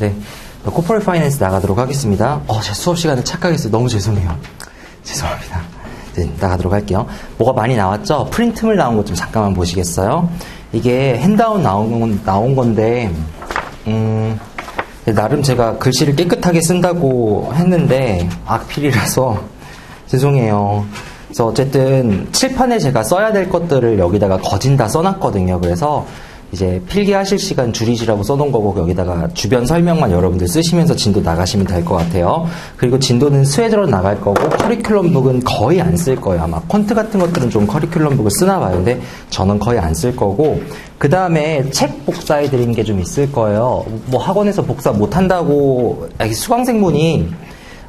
네. 코퍼레이트 파이낸스 나가도록 하겠습니다. 제 수업 시간에 착각했어요. 너무 죄송해요. 죄송합니다. 네, 나가도록 할게요. 뭐가 많이 나왔죠? 프린트물 나온 것 좀 잠깐만 보시겠어요? 이게 핸드아웃 나온 건데, 나름 제가 글씨를 깨끗하게 쓴다고 했는데, 악필이라서 죄송해요. 그래서 어쨌든 칠판에 제가 써야 될 것들을 여기다가 거진 다 써놨거든요. 그래서 이제 필기하실 시간 줄이시라고 써놓은 거고 여기다가 주변 설명만 여러분들 쓰시면서 진도 나가시면 될 것 같아요. 그리고 진도는 스웨드로 나갈 거고 커리큘럼북은 거의 안 쓸 거예요. 아마 퀀트 같은 것들은 좀 커리큘럼북을 쓰나 봐요. 근데 저는 거의 안 쓸 거고 그 다음에 책 복사해 드린 게 좀 있을 거예요. 뭐 학원에서 복사 못 한다고 수강생분이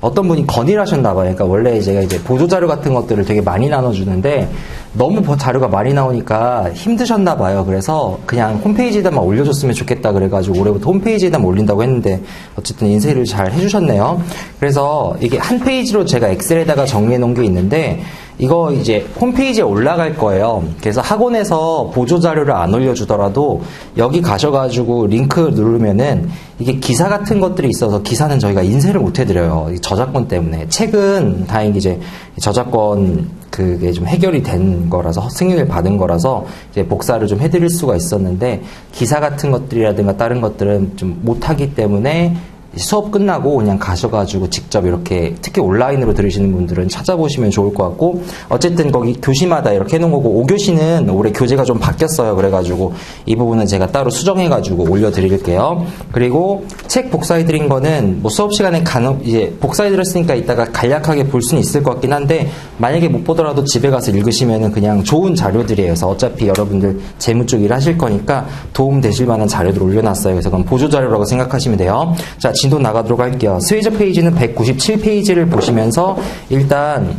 어떤 분이 건의를 하셨나봐요. 그러니까 원래 제가 이제 보조자료 같은 것들을 되게 많이 나눠주는데 너무 자료가 많이 나오니까 힘드셨나봐요. 그래서 그냥 홈페이지에다만 올려줬으면 좋겠다 그래가지고 올해부터 홈페이지에다만 올린다고 했는데 어쨌든 인쇄를 잘 해주셨네요. 그래서 이게 한 페이지로 제가 엑셀에다가 정리해 놓은 게 있는데 이거 이제 홈페이지에 올라갈 거예요. 그래서 학원에서 보조자료를 안 올려주더라도 여기 가셔가지고 링크 누르면은 이게 기사 같은 것들이 있어서 기사는 저희가 인쇄를 못 해드려요. 저작권 때문에. 책은 다행히 이제 저작권 그게 좀 해결이 된 거라서 승인을 받은 거라서 이제 복사를 좀 해드릴 수가 있었는데 기사 같은 것들이라든가 다른 것들은 좀 못하기 때문에 수업 끝나고 그냥 가셔가지고 직접 이렇게 특히 온라인으로 들으시는 분들은 찾아보시면 좋을 것 같고 어쨌든 거기 교시마다 이렇게 해놓은 거고 5교시는 올해 교재가 좀 바뀌었어요. 그래가지고 이 부분은 제가 따로 수정해가지고 올려드릴게요. 그리고 책 복사해드린 거는 뭐 수업 시간에 이제 복사해드렸으니까 이따가 간략하게 볼 수는 있을 것 같긴 한데 만약에 못 보더라도 집에 가서 읽으시면은 그냥 좋은 자료들이에요. 그래서 어차피 여러분들 재무 쪽 일 하실 거니까 도움 되실 만한 자료들 올려놨어요. 그래서 그건 보조자료라고 생각하시면 돼요. 자, 진도 나가도록 할게요. 스웨이저 페이지는 197페이지를 보시면서 일단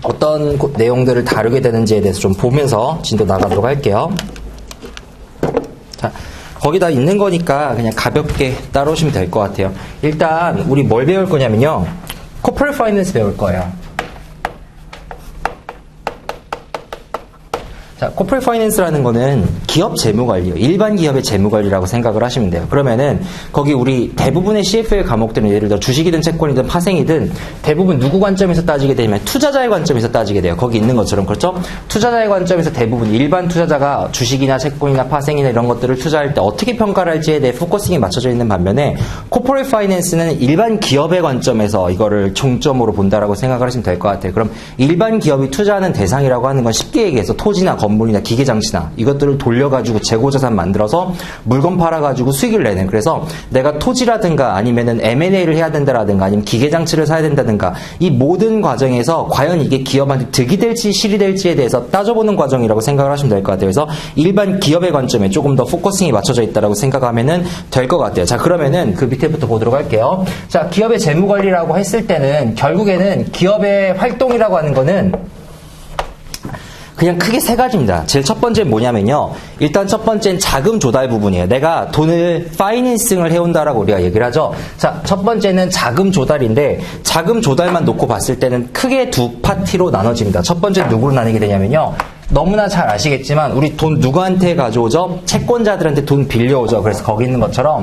어떤 내용들을 다루게 되는지에 대해서 좀 보면서 진도 나가도록 할게요. 자, 거기다 있는 거니까 그냥 가볍게 따라오시면 될 것 같아요. 일단 우리 뭘 배울 거냐면요. 코퍼레이트 파이낸스 배울 거예요. 자, 코퍼레이트 파이낸스라는 거는 기업 재무관리요. 일반 기업의 재무관리라고 생각을 하시면 돼요. 그러면은 거기 우리 대부분의 CFA 과목들은 예를 들어 주식이든 채권이든 파생이든 대부분 누구 관점에서 따지게 되면 투자자의 관점에서 따지게 돼요. 거기 있는 것처럼 그렇죠? 투자자의 관점에서 대부분 일반 투자자가 주식이나 채권이나 파생이나 이런 것들을 투자할 때 어떻게 평가를 할지에 대해 포커싱이 맞춰져 있는 반면에 코퍼레이트 파이낸스는 일반 기업의 관점에서 이거를 중점으로 본다라고 생각을 하시면 될 것 같아요. 그럼 일반 기업이 투자하는 대상이라고 하는 건 쉽게 얘기해서 토지나 건물이나 기계장치나 이것들을 돌려가지고 재고자산 만들어서 물건 팔아가지고 수익을 내는 그래서 내가 토지라든가 아니면은 M&A를 해야 된다라든가 아니면 기계장치를 사야 된다든가 이 모든 과정에서 과연 이게 기업한테 득이 될지 실이 될지에 대해서 따져보는 과정이라고 생각을 하시면 될 것 같아요. 그래서 일반 기업의 관점에 조금 더 포커싱이 맞춰져 있다라고 생각하면은 될 것 같아요. 자, 그러면은 그 밑에부터 보도록 할게요. 자, 기업의 재무관리라고 했을 때는 결국에는 기업의 활동이라고 하는 거는 그냥 크게 세 가지입니다. 제일 첫 번째는 뭐냐면요. 일단 첫 번째는 자금 조달 부분이에요. 내가 돈을 파이낸싱을 해온다라고 우리가 얘기를 하죠. 자, 첫 번째는 자금 조달인데 자금 조달만 놓고 봤을 때는 크게 두 파티로 나눠집니다. 첫 번째는 누구로 나뉘게 되냐면요. 너무나 잘 아시겠지만 우리 돈 누구한테 가져오죠? 채권자들한테 돈 빌려오죠. 그래서 거기 있는 것처럼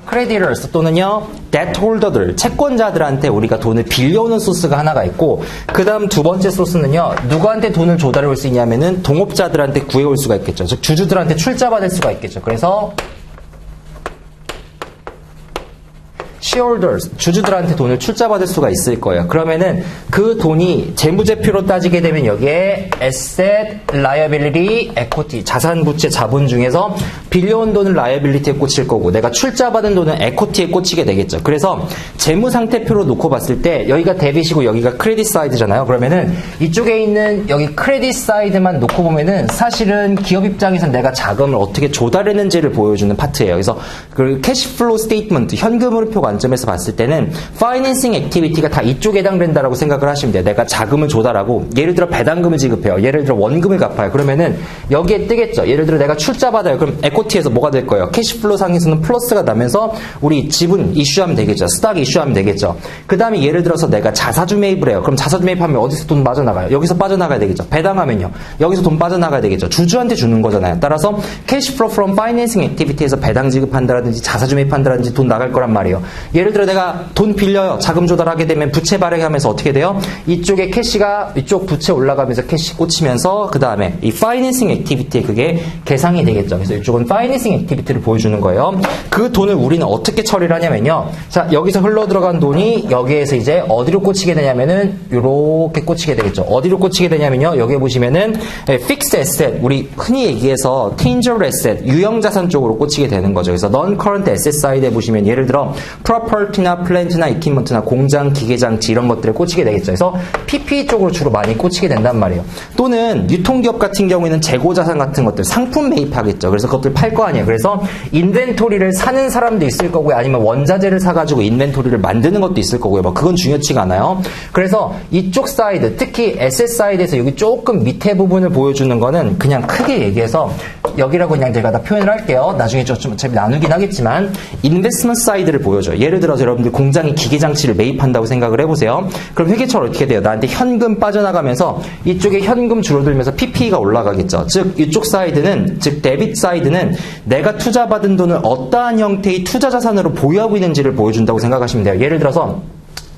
creditors 또는요 debt holder들 채권자들한테 우리가 돈을 빌려오는 소스가 하나가 있고 그 다음 두 번째 소스는요 누구한테 돈을 조달해 올 수 있냐면은 동업자들한테 구해올 수가 있겠죠. 즉 주주들한테 출자받을 수가 있겠죠. 그래서 shareholders, 주주들한테 돈을 출자받을 수가 있을 거예요. 그러면은 그 돈이 재무제표로 따지게 되면 여기에 asset, liability, equity, 자산, 부채, 자본 중에서 빌려온 돈은 liability에 꽂힐 거고 내가 출자받은 돈은 equity에 꽂히게 되겠죠. 그래서 재무상태표로 놓고 봤을 때 여기가 데빗이고 여기가 크레딧 사이드잖아요. 그러면은 이쪽에 있는 여기 크레딧 사이드만 놓고 보면은 사실은 기업 입장에서 내가 자금을 어떻게 조달했는지를 보여주는 파트예요. 그래서 그 캐시플로우 스테이트먼트, 현금흐름표 관점 관점에서 봤을 때는 파이낸싱 액티비티가 다 이쪽에 해당된다라고 생각을 하시면 돼요. 내가 자금을 조달하고 예를 들어 배당금을 지급해요. 예를 들어 원금을 갚아요. 그러면은 여기에 뜨겠죠. 예를 들어 내가 출자 받아요. 그럼 에코티에서 뭐가 될 거예요? 캐시플로우 상에서는 플러스가 나면서 우리 지분 이슈하면 되겠죠. 스탁 이슈하면 되겠죠. 그 다음에 예를 들어서 내가 자사주 매입을 해요. 그럼 자사주 매입하면 어디서 돈 빠져나가요? 여기서 빠져나가야 되겠죠. 배당하면요. 여기서 돈 빠져나가야 되겠죠. 주주한테 주는 거잖아요. 따라서 캐시플로우 from financing activity에서 배당 지급한다라든지 자사주 매입한다라든지 돈 나갈 거란 말이에요. 예를 들어 내가 돈 빌려요. 자금 조달하게 되면 부채 발행하면서 어떻게 돼요? 이쪽에 캐시가 이쪽 부채 올라가면서 캐시 꽂히면서 그 다음에 이 financing activity에 그게 계상이 되겠죠. 그래서 이쪽은 financing activity를 보여주는 거예요. 그 돈을 우리는 어떻게 처리를 하냐면요. 자, 여기서 흘러 들어간 돈이 여기에서 이제 어디로 꽂히게 되냐면은 요렇게 꽂히게 되겠죠. 어디로 꽂히게 되냐면요. 여기 보시면은 fixed asset, 우리 흔히 얘기해서 tangible asset, 유형자산 쪽으로 꽂히게 되는 거죠. 그래서 non-current asset 사이드에 보시면 예를 들어 property나 plant나 equipment나 공장, 기계장치 이런 것들에 꽂히게 되겠죠. 그래서 PPE 쪽으로 주로 많이 꽂히게 된단 말이에요. 또는 유통기업 같은 경우에는 재고자산 같은 것들, 상품 매입하겠죠. 그래서 그것들 팔 거 아니에요. 그래서 인벤토리를 사는 사람도 있을 거고요. 아니면 원자재를 사가지고 인벤토리를 만드는 것도 있을 거고요. 뭐 그건 중요치가 않아요. 그래서 이쪽 사이드, 특히 에셋 사이드에서 여기 조금 밑에 부분을 보여주는 거는 그냥 크게 얘기해서 여기라고 그냥 제가 다 표현을 할게요. 나중에 좀 어차피 나누긴 하겠지만 인베스트먼트 사이드를 보여줘요. 예를 들어서 여러분들 공장이 기계장치를 매입한다고 생각을 해보세요. 그럼 회계처럼 어떻게 돼요? 나한테 현금 빠져나가면서 이쪽에 현금 줄어들면서 PPE가 올라가겠죠. 즉 이쪽 사이드는, 즉 데빗 사이드는 내가 투자받은 돈을 어떠한 형태의 투자 자산으로 보유하고 있는지를 보여준다고 생각하시면 돼요. 예를 들어서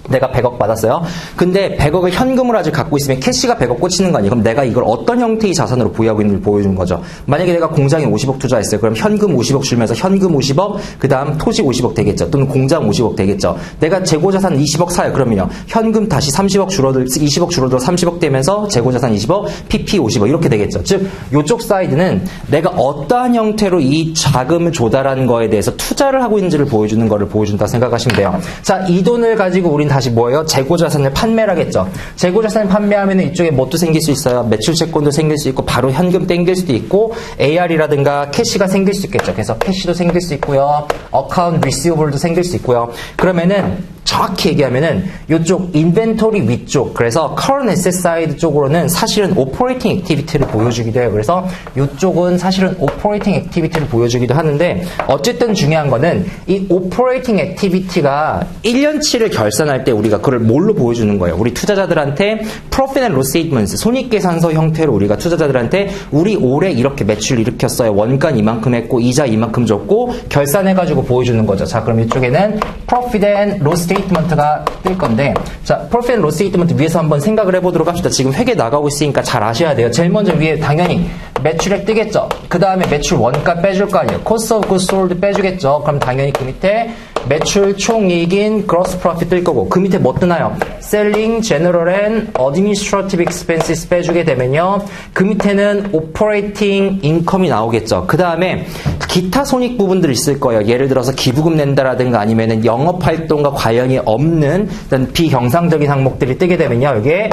내가 100억 받았어요. 근데 100억을 현금으로 아직 갖고 있으면 캐시가 100억 꽂히는 거 아니에요. 그럼 내가 이걸 어떤 형태의 자산으로 보유하고 있는지 보여주는 거죠. 만약에 내가 공장에 50억 투자했어요. 그럼 현금 50억 줄면서 현금 50억, 그 다음 토지 50억 되겠죠. 또는 공장 50억 되겠죠. 내가 재고자산 20억 사요. 그러면요. 현금 다시 30억 줄어들, 20억 줄어들어 30억 되면서 재고자산 20억, PP 50억 이렇게 되겠죠. 즉, 이쪽 사이드는 내가 어떠한 형태로 이 자금을 조달한 거에 대해서 투자를 하고 있는지를 보여주는 거를 보여준다 생각하시면 돼요. 자, 이 돈을 가지고 우린 다시 뭐예요? 재고자산을 판매를 하겠죠. 재고자산을 판매하면 이쪽에 뭣도 생길 수 있어요. 매출 채권도 생길 수 있고 바로 현금 땡길 수도 있고 AR이라든가 캐시가 생길 수 있겠죠. 그래서 캐시도 생길 수 있고요. 어카운트 리시버블도 생길 수 있고요. 그러면은 정확히 얘기하면은 이쪽 인벤토리 위쪽, 그래서 current asset side 쪽으로는 사실은 operating activity를 보여주기도 해요. 그래서 이쪽은 사실은 operating activity를 보여주기도 하는데 어쨌든 중요한 거는 이 operating activity가 1년치를 결산할 때 우리가 그걸 뭘로 보여주는 거예요? 우리 투자자들한테 profit and loss statements, 손익계산서 형태로 우리가 투자자들한테 우리 올해 이렇게 매출 일으켰어요. 원가는 이만큼 했고 이자 이만큼 줬고 결산해가지고 보여주는 거죠. 자, 그럼 이쪽에는 profit and loss 스테이트먼트가 뜰 건데, 자, 프로핏 앤 로스 스테이트먼트 위에서 한번 생각을 해보도록 합시다. 지금 회계 나가고 있으니까 잘 아셔야 돼요. 제일 먼저 위에 당연히 매출액 뜨겠죠. 그 다음에 매출 원가 빼줄 거 아니에요. cost of goods sold 빼주겠죠. 그럼 당연히 그 밑에 매출 총이익인 gross profit 뜰 거고, 그 밑에 뭐 뜨나요? selling, general and administrative expenses 빼주게 되면요, 그 밑에는 operating income이 나오겠죠. 그 다음에 기타 손익 부분들이 있을 거예요. 예를 들어서 기부금 낸다라든가 아니면은 영업활동과 관련이 없는 비경상적인 항목들이 뜨게 되면요, 여기에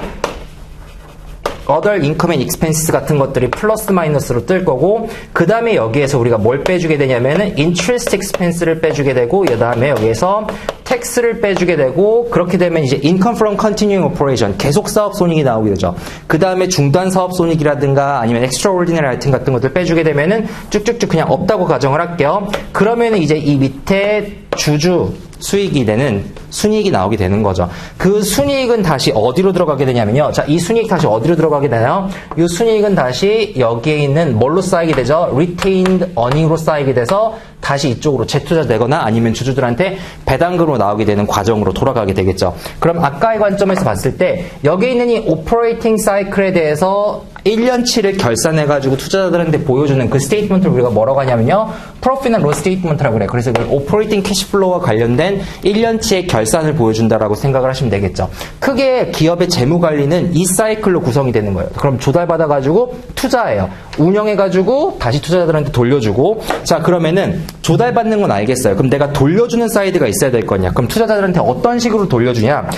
other income and expenses 같은 것들이 플러스 마이너스로 뜰 거고, 그 다음에 여기에서 우리가 뭘 빼주게 되냐면은 interest expense를 빼주게 되고, 그 다음에 여기에서 tax를 빼주게 되고, 그렇게 되면 이제 income from continuing operation, 계속 사업 손익이 나오게 되죠. 그 다음에 중단 사업 손익이라든가 아니면 extraordinary item 같은 것들 빼주게 되면은 쭉쭉쭉 그냥 없다고 가정을 할게요. 그러면은 이제 이 밑에 주주 수익이 되는 순이익이 나오게 되는 거죠. 그 순이익은 다시 어디로 들어가게 되냐면요. 자, 이 순이익 다시 어디로 들어가게 되나요? 이 순이익은 다시 여기에 있는 뭘로 쌓이게 되죠? retained earning으로 쌓이게 돼서 다시 이쪽으로 재투자되거나 아니면 주주들한테 배당금으로 나오게 되는 과정으로 돌아가게 되겠죠. 그럼 아까의 관점에서 봤을 때 여기 있는 이 operating cycle에 대해서 1년치를 결산해가지고 투자자들한테 보여주는 그 스테이트먼트를 우리가 뭐라고 하냐면요, Profit and Loss Statement라고 그래요. 그래서 그 Operating Cash Flow와 관련된 1년치의 결산을 보여준다라고 생각을 하시면 되겠죠. 크게 기업의 재무관리는 이 사이클로 구성이 되는 거예요. 그럼 조달받아가지고 투자해요. 운영해가지고 다시 투자자들한테 돌려주고, 자, 그러면은 조달받는 건 알겠어요. 그럼 내가 돌려주는 사이드가 있어야 될 거냐? 그럼 투자자들한테 어떤 식으로 돌려주냐?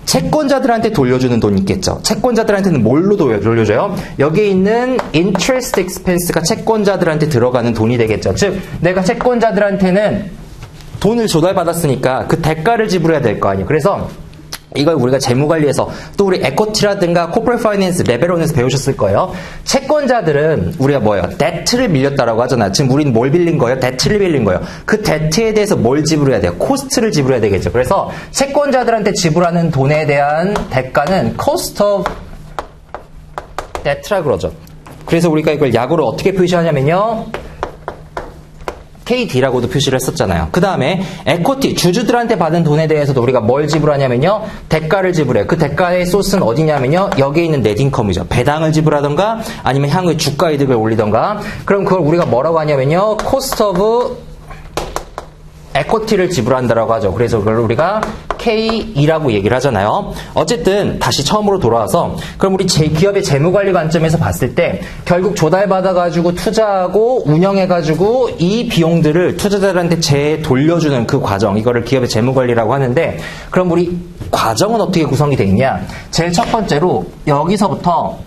채권자들한테 돌려주는 돈이 있겠죠. 채권자들한테는 뭘로 돌려줘요? 여기에 있는 interest expense가 채권자들한테 들어가는 돈이 되겠죠. 즉, 내가 채권자들한테는 돈을 조달받았으니까 그 대가를 지불해야 될 거 아니에요. 그래서 이걸 우리가 재무관리에서 또 우리 에코티라든가 코퍼레이트 파이낸스 레벨1에서 배우셨을 거예요. 채권자들은 우리가 뭐예요? 데트를 밀렸다라고 하잖아요. 지금 우리는 뭘 빌린 거예요? 데트를 빌린 거예요. 그 데트에 대해서 뭘 지불해야 돼요? 코스트를 지불해야 되겠죠. 그래서 채권자들한테 지불하는 돈에 대한 대가는 cost of debt라 그러죠. 그래서 우리가 이걸 약으로 어떻게 표시하냐면요. KD라고도 표시를 했었잖아요. 그 다음에 에코티, 주주들한테 받은 돈에 대해서도 우리가 뭘 지불하냐면요. 대가를 지불해요. 그 대가의 소스는 어디냐면요. 여기에 있는 넷인컴이죠. 배당을 지불하던가 아니면 향후에 주가 이득을 올리던가. 그럼 그걸 우리가 뭐라고 하냐면요. 코스트 오브 에코티를 지불한다라고 하죠. 그래서 그걸 우리가 K2라고 얘기를 하잖아요. 어쨌든 다시 처음으로 돌아와서 그럼 우리 기업의 재무관리 관점에서 봤을 때 결국 조달받아가지고 투자하고 운영해가지고 이 비용들을 투자자들한테 돌려주는 그 과정, 이거를 기업의 재무관리라고 하는데, 그럼 우리 과정은 어떻게 구성이 되어 있냐? 제일 첫 번째로 여기서부터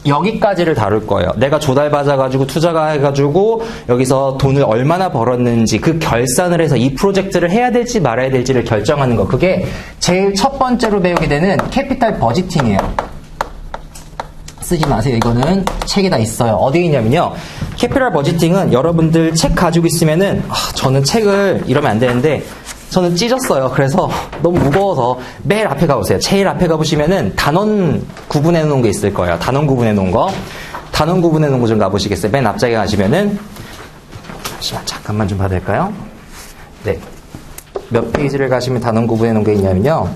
여기까지를 다룰 거예요. 내가 조달받아가지고 투자가 해가지고 여기서 돈을 얼마나 벌었는지 그 결산을 해서 이 프로젝트를 해야 될지 말아야 될지를 결정하는 거. 그게 제일 첫 번째로 배우게 되는 캐피탈 버지팅이에요. 쓰지 마세요. 이거는 책에 다 있어요. 어디에 있냐면요. 캐피탈 버지팅은 여러분들 책 가지고 있으면은 저는 책을 이러면 안 되는데 저는 찢었어요. 그래서 너무 무거워서 매일 앞에 가보세요. 제일 앞에 가보시면은 단원 구분해 놓은 게 있을 거예요. 단원 구분해 놓은 거. 단원 구분해 놓은 거 좀 가보시겠어요? 맨 앞자리에 가시면은 잠깐만 좀 봐도 될까요? 네. 몇 페이지를 가시면 단원 구분해 놓은 게 있냐면요.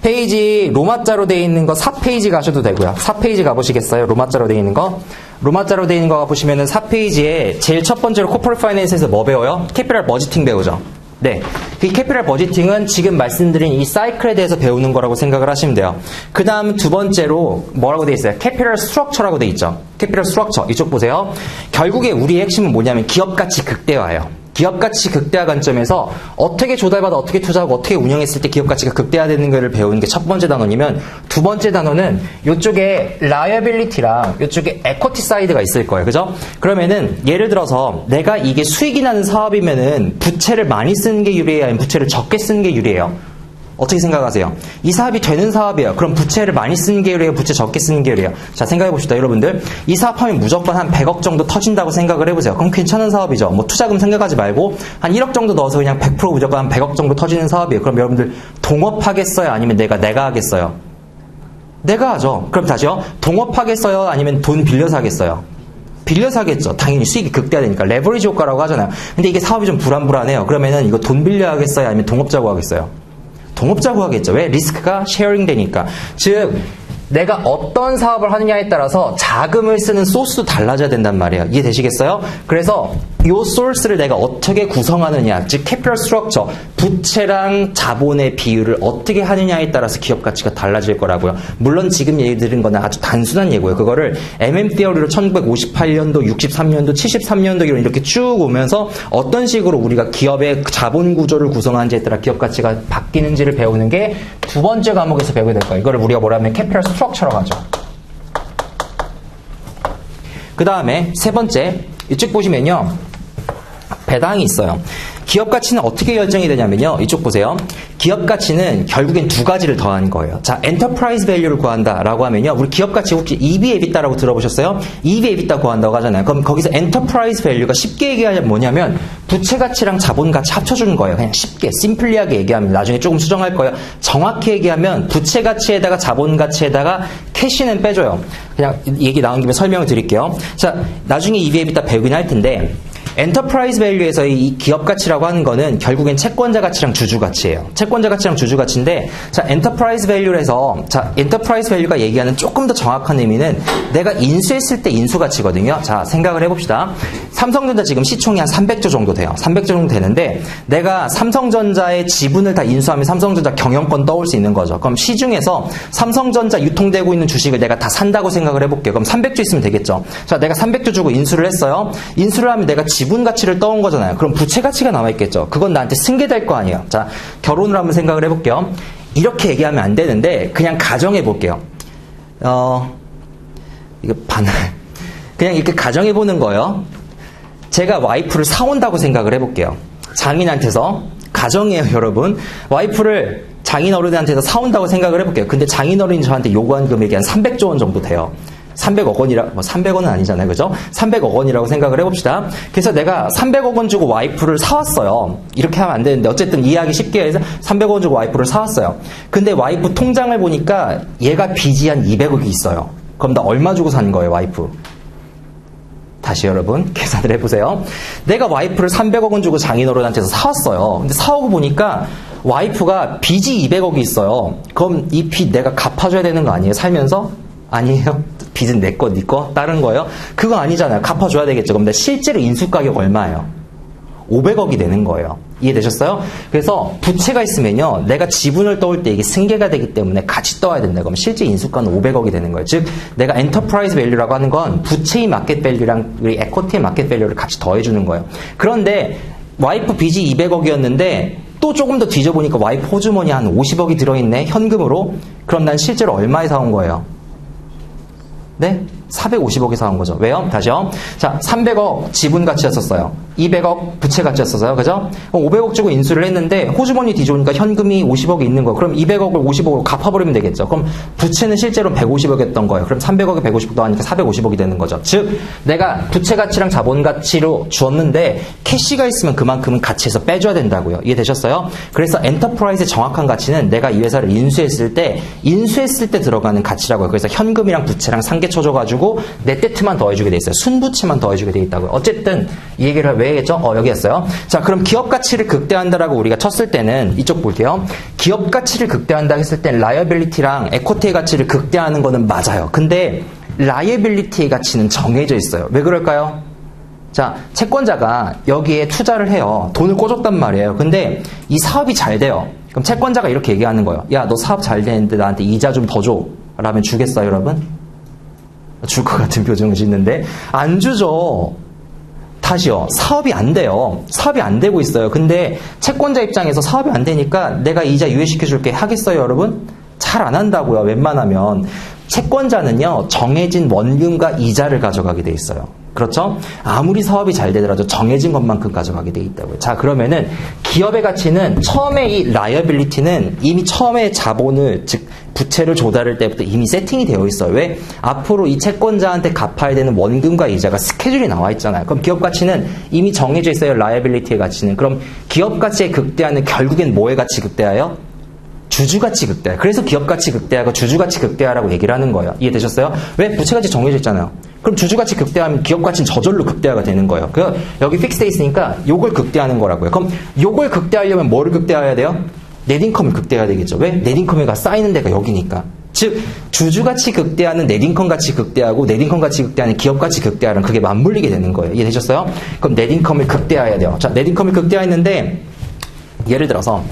페이지 로마자로 되어 있는 거 4페이지 가셔도 되고요. 4페이지 가보시겠어요? 로마자로 되어 있는 거. 로마자로 되어 있는 거 가보시면은 4페이지에 제일 첫 번째로 코퍼레이트 파이낸스에서 뭐 배워요? 캐피탈 버지팅 배우죠. 네. 그 캐피탈 버지팅은 지금 말씀드린 이 사이클에 대해서 배우는 거라고 생각을 하시면 돼요. 그 다음 두 번째로 뭐라고 되어 있어요? 캐피탈 스트럭처라고 되어 있죠. 캐피탈 스트럭처. 이쪽 보세요. 결국에 우리의 핵심은 뭐냐면 기업 가치 극대화예요. 기업 가치 극대화 관점에서 어떻게 조달받아 어떻게 투자하고 어떻게 운영했을 때 기업 가치가 극대화되는 것을 배우는 게 첫 번째 단원이면, 두 번째 단원은 이쪽에 라이어빌리티랑 이쪽에 에쿼티 사이드가 있을 거예요. 그죠? 그러면은 예를 들어서 내가 이게 수익이 나는 사업이면은 부채를 많이 쓰는 게 유리해요? 아니면 부채를 적게 쓰는 게 유리해요? 어떻게 생각하세요? 이 사업이 되는 사업이에요. 그럼 부채를 많이 쓰는 게 유리해요? 부채 적게 쓰는 게 유리해요? 자, 생각해 봅시다. 여러분들. 이 사업하면 무조건 한 100억 정도 터진다고 생각을 해보세요. 그럼 괜찮은 사업이죠. 뭐 투자금 생각하지 말고 한 1억 정도 넣어서 그냥 100% 무조건 한 100억 정도 터지는 사업이에요. 그럼 여러분들 동업하겠어요? 아니면 내가 하겠어요? 내가 하죠. 그럼 다시요. 동업하겠어요? 아니면 돈 빌려서 하겠어요? 빌려서 하겠죠. 당연히 수익이 극대화되니까. 레버리지 효과라고 하잖아요. 근데 이게 사업이 좀 불안불안해요. 그러면은 이거 돈 빌려 하겠어요? 아니면 동업자고 하겠어요? 동업자고 하겠죠. 왜? 리스크가 쉐어링 되니까. 즉 내가 어떤 사업을 하느냐에 따라서 자금을 쓰는 소스도 달라져야 된단 말이에요. 이해되시겠어요? 그래서 이 소스를 내가 어떻게 구성하느냐, 즉 캐피털 스트럭처, 부채랑 자본의 비율을 어떻게 하느냐에 따라서 기업 가치가 달라질 거라고요. 물론 지금 얘기 드린 거는 아주 단순한 예고예요. 그거를 MM 티어리로 1958년도, 63년도, 73년도 이렇게 쭉 오면서 어떤 식으로 우리가 기업의 자본 구조를 구성하는지에 따라 기업 가치가 바뀌는지를 배우는 게 두 번째 과목에서 배우게 될 거예요. 이거를 우리가 뭐라 하면 캐피털 스트럭처라고 하죠. 그 다음에 세 번째, 이쪽 보시면요. 배당이 있어요. 기업 가치는 어떻게 결정이 되냐면요. 이쪽 보세요. 기업 가치는 결국엔 두 가지를 더하는 거예요. 자, 엔터프라이즈 밸류를 구한다라고 하면요. 우리 기업 가치 혹시 EV, EBITDA라고 들어보셨어요? EV, EBITDA 구한다고 하잖아요. 그럼 거기서 엔터프라이즈 밸류가 쉽게 얘기하면 뭐냐면 부채 가치랑 자본 가치 합쳐주는 거예요. 그냥 쉽게, 심플리하게 얘기하면 나중에 조금 수정할 거예요. 정확히 얘기하면 부채 가치에다가 자본 가치에다가 캐시는 빼줘요. 그냥 얘기 나온 김에 설명을 드릴게요. 자, 나중에 EV, EBITDA 배우긴 할 텐데 엔터프라이즈 밸류에서 이 기업 가치라고 하는 거는 결국엔 채권자 가치랑 주주 가치예요. 채권자 가치랑 주주 가치인데, 자, 엔터프라이즈 밸류에서, 자, 엔터프라이즈 밸류가 얘기하는 조금 더 정확한 의미는 내가 인수했을 때 인수 가치거든요. 자, 생각을 해봅시다. 삼성전자 지금 시총이 한 300조 정도 돼요. 300조 정도 되는데, 내가 삼성전자의 지분을 다 인수하면 삼성전자 경영권 떠올 수 있는 거죠. 그럼 시중에서 삼성전자 유통되고 있는 주식을 내가 다 산다고 생각을 해볼게요. 그럼 300조 있으면 되겠죠. 자, 내가 300조 주고 인수를 했어요. 인수를 하면 내가 지분 가치를 떠온 거잖아요. 그럼 부채 가치가 남아있겠죠. 그건 나한테 승계될 거 아니에요. 자, 결혼을 한번 생각을 해볼게요. 이렇게 얘기하면 안 되는데 그냥 가정해 볼게요. 이거 그냥 이렇게 가정해 보는 거예요. 제가 와이프를 사온다고 생각을 해볼게요. 장인한테서, 가정이에요, 여러분. 와이프를 장인어른한테서 사온다고 생각을 해볼게요. 근데 장인어른이 저한테 요구한 금액이 한 300조 원 정도 돼요. 300억 원이라, 300원은 아니잖아요. 그죠? 300억 원이라고 생각을 해봅시다. 그래서 내가 300억 원 주고 와이프를 사왔어요. 이렇게 하면 안 되는데, 어쨌든 이해하기 쉽게 해서 300억 원 주고 와이프를 사왔어요. 근데 와이프 통장을 보니까 얘가 빚이 한 200억이 있어요. 그럼 나 얼마 주고 산 거예요, 와이프? 다시 여러분, 계산을 해보세요. 내가 와이프를 300억 원 주고 장인어른한테서 사왔어요. 근데 사오고 보니까 와이프가 빚이 200억이 있어요. 그럼 이 빚 내가 갚아줘야 되는 거 아니에요? 살면서? 아니에요. 빚은 내 거, 네 거, 다른 거예요? 그거 아니잖아요. 갚아줘야 되겠죠. 그럼 실제로 인수가격 얼마예요? 500억이 되는 거예요. 이해되셨어요? 그래서 부채가 있으면요, 내가 지분을 떠올 때 이게 승계가 되기 때문에 같이 떠야 된다. 그럼 실제 인수가는 500억이 되는 거예요. 즉, 내가 엔터프라이즈 밸류라고 하는 건 부채의 마켓 밸류랑 우리 에쿼티의 마켓 밸류를 같이 더해주는 거예요. 그런데 와이프 빚이 200억이었는데 또 조금 더 뒤져보니까 와이프 호주머니 한 50억이 들어있네, 현금으로. 그럼 난 실제로 얼마에 사온 거예요? 네? 450억에 사온 거죠. 왜요? 다시요. 자, 300억 지분 가치였었어요. 200억 부채 가치였었어요. 그죠? 500억 주고 인수를 했는데 호주머니 뒤져보니까 현금이 50억이 있는 거예요. 그럼 200억을 50억으로 갚아버리면 되겠죠. 그럼 부채는 실제로 150억이었던 거예요. 그럼 300억에 150억 더하니까 450억이 되는 거죠. 즉, 내가 부채 가치랑 자본 가치로 주었는데 캐시가 있으면 그만큼은 가치에서 빼줘야 된다고요. 이해되셨어요? 그래서 엔터프라이즈의 정확한 가치는 내가 이 회사를 인수했을 때 들어가는 가치라고요. 그래서 현금이랑 부채랑 상계 쳐줘가지고 내 떼트만 더해주게 돼 있어요. 순부채만 더해주게 돼 있다고요. 어쨌든 이 얘기를 왜 했죠? 여기 했어요. 자, 그럼 기업 가치를 극대화한다라고 우리가 쳤을 때는 이쪽 볼게요. 기업 가치를 극대화한다 했을 땐 라이어빌리티랑 에쿼티의 가치를 극대화하는 거는 맞아요. 근데 라이어빌리티의 가치는 정해져 있어요. 왜 그럴까요? 자, 채권자가 여기에 투자를 해요. 돈을 꿔줬단 말이에요. 근데 이 사업이 잘 돼요. 그럼 채권자가 이렇게 얘기하는 거예요. 야, 너 사업 잘 되는데 나한테 이자 좀 더 줘. 라면 주겠어요, 여러분? 줄 것 같은 표정을 짓는데 안 주죠. 다시요. 사업이 안 돼요. 사업이 안 되고 있어요. 근데 채권자 입장에서 사업이 안 되니까 내가 이자 유예시켜줄게 하겠어요, 여러분? 잘 안 한다고요. 웬만하면. 채권자는요, 정해진 원금과 이자를 가져가게 돼 있어요. 그렇죠? 아무리 사업이 잘 되더라도 정해진 것만큼 가져가게 돼 있다고요. 자, 그러면은 기업의 가치는 처음에 이 라이어빌리티는 이미 처음에 자본을, 즉 부채를 조달할 때부터 이미 세팅이 되어 있어요. 왜? 앞으로 이 채권자한테 갚아야 되는 원금과 이자가 스케줄이 나와 있잖아요. 그럼 기업 가치는 이미 정해져 있어요. 라이어빌리티의 가치는. 그럼 기업 가치의 극대화는 결국엔 뭐의 가치 극대화예요? 주주가치 극대화. 그래서 기업가치 극대화가 주주가치 극대화라고 얘기를 하는 거예요. 이해되셨어요? 왜? 부채가치 정해져 있잖아요. 그럼 주주가치 극대화하면 기업가치는 저절로 극대화가 되는 거예요. 여기 픽스돼 있으니까 요걸 극대화하는 거라고요. 그럼 요걸 극대화하려면 뭐를 극대화해야 돼요? 넷인컴을 극대화해야 되겠죠. 왜? 넷인컴이 쌓이는 데가 여기니까. 즉, 주주가치 극대화는 넷인컴 가치 극대화하고 넷인컴 가치 극대화는 기업가치 극대화랑 그게 맞물리게 되는 거예요. 이해되셨어요? 그럼 넷인컴을 극대화해야 돼요. 자, 넷인컴을 극대화했는데 예를 들어서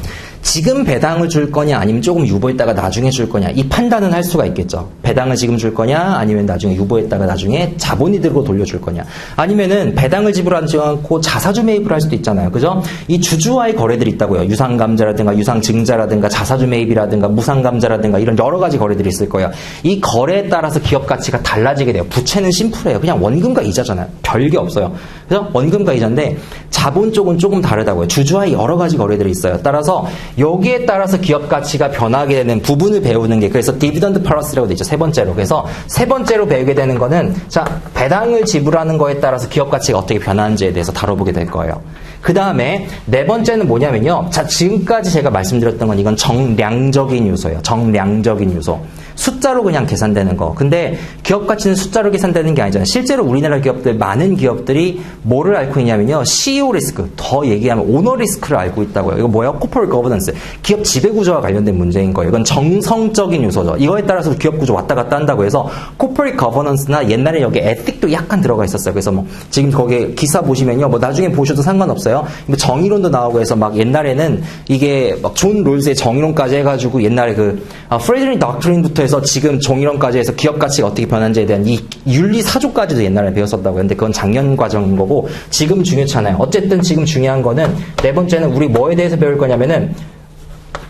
지금 배당을 줄 거냐 아니면 조금 유보했다가 나중에 줄 거냐 이 판단은 할 수가 있겠죠. 배당을 지금 줄 거냐 아니면 나중에 유보했다가 나중에 자본이 들고 돌려줄 거냐 아니면은 배당을 지불하지 않고 자사주 매입을 할 수도 있잖아요. 그죠? 이 주주와의 거래들이 있다고요. 유상감자라든가 유상증자라든가 자사주 매입이라든가 무상감자라든가 이런 여러 가지 거래들이 있을 거예요. 이 거래에 따라서 기업 가치가 달라지게 돼요. 부채는 심플해요. 그냥 원금과 이자잖아요. 별게 없어요. 그래서 원금과 이자인데 자본 쪽은 조금 다르다고요. 주주와의 여러 가지 거래들이 있어요. 따라서 여기에 따라서 기업 가치가 변하게 되는 부분을 배우는 게 그래서 디비던드 플러스라고 되어 있죠. 세 번째로. 그래서 세 번째로 배우게 되는 거는 자, 배당을 지불하는 거에 따라서 기업 가치가 어떻게 변하는지에 대해서 다뤄보게 될 거예요. 그 다음에 네 번째는 뭐냐면요. 자, 지금까지 제가 말씀드렸던 건 이건 정량적인 요소예요. 정량적인 요소. 숫자로 그냥 계산되는 거. 근데 기업 가치는 숫자로 계산되는 게 아니잖아요. 실제로 우리나라 기업들, 많은 기업들이 뭐를 앓고 있냐면요. CEO 리스크, 더 얘기하면 오너 리스크를 앓고 있다고요. 이거 뭐예요? 코퍼레이트 거버넌스. 기업 지배구조와 관련된 문제인 거예요. 이건 정성적인 요소죠. 이거에 따라서 기업 구조 왔다 갔다 한다고 해서 코퍼레이트 거버넌스나 옛날에 여기 에틱도 약간 들어가 있었어요. 그래서 뭐 지금 거기 기사 보시면요. 뭐 나중에 보셔도 상관없어요. 뭐 정의론도 나오고 해서 막 옛날에는 이게 막 존 롤스의 정의론까지 해가지고 옛날에 그 프레드릭 닥트린부터 해서 지금 정의론까지 해서 기업 가치가 어떻게 변하는지에 대한 이 윤리 사조까지도 옛날에 배웠었다고 했는데 그건 작년 과정인 거고 지금 중요찮아요. 어쨌든 지금 중요한 거는 네 번째는 우리 뭐에 대해서 배울 거냐면은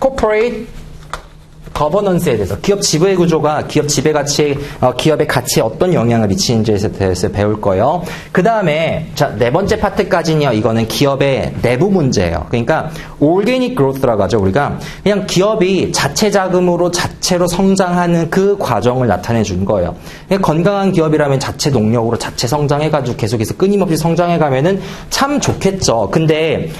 corporate 거버넌스에 대해서 기업 지배 구조가 기업 지배 가치에 기업의 가치에 어떤 영향을 미치는지에 대해서 배울 거예요. 그 다음에 자, 네 번째 파트까지는요. 이거는 기업의 내부 문제예요. 그러니까 올게닉 그로스라고 하죠. 우리가 그냥 기업이 자체 자금으로 자체로 성장하는 그 과정을 나타내 준 거예요. 그러니까 건강한 기업이라면 자체 동력으로 자체 성장해가지고 계속해서 끊임없이 성장해가면은 참 좋겠죠. 근데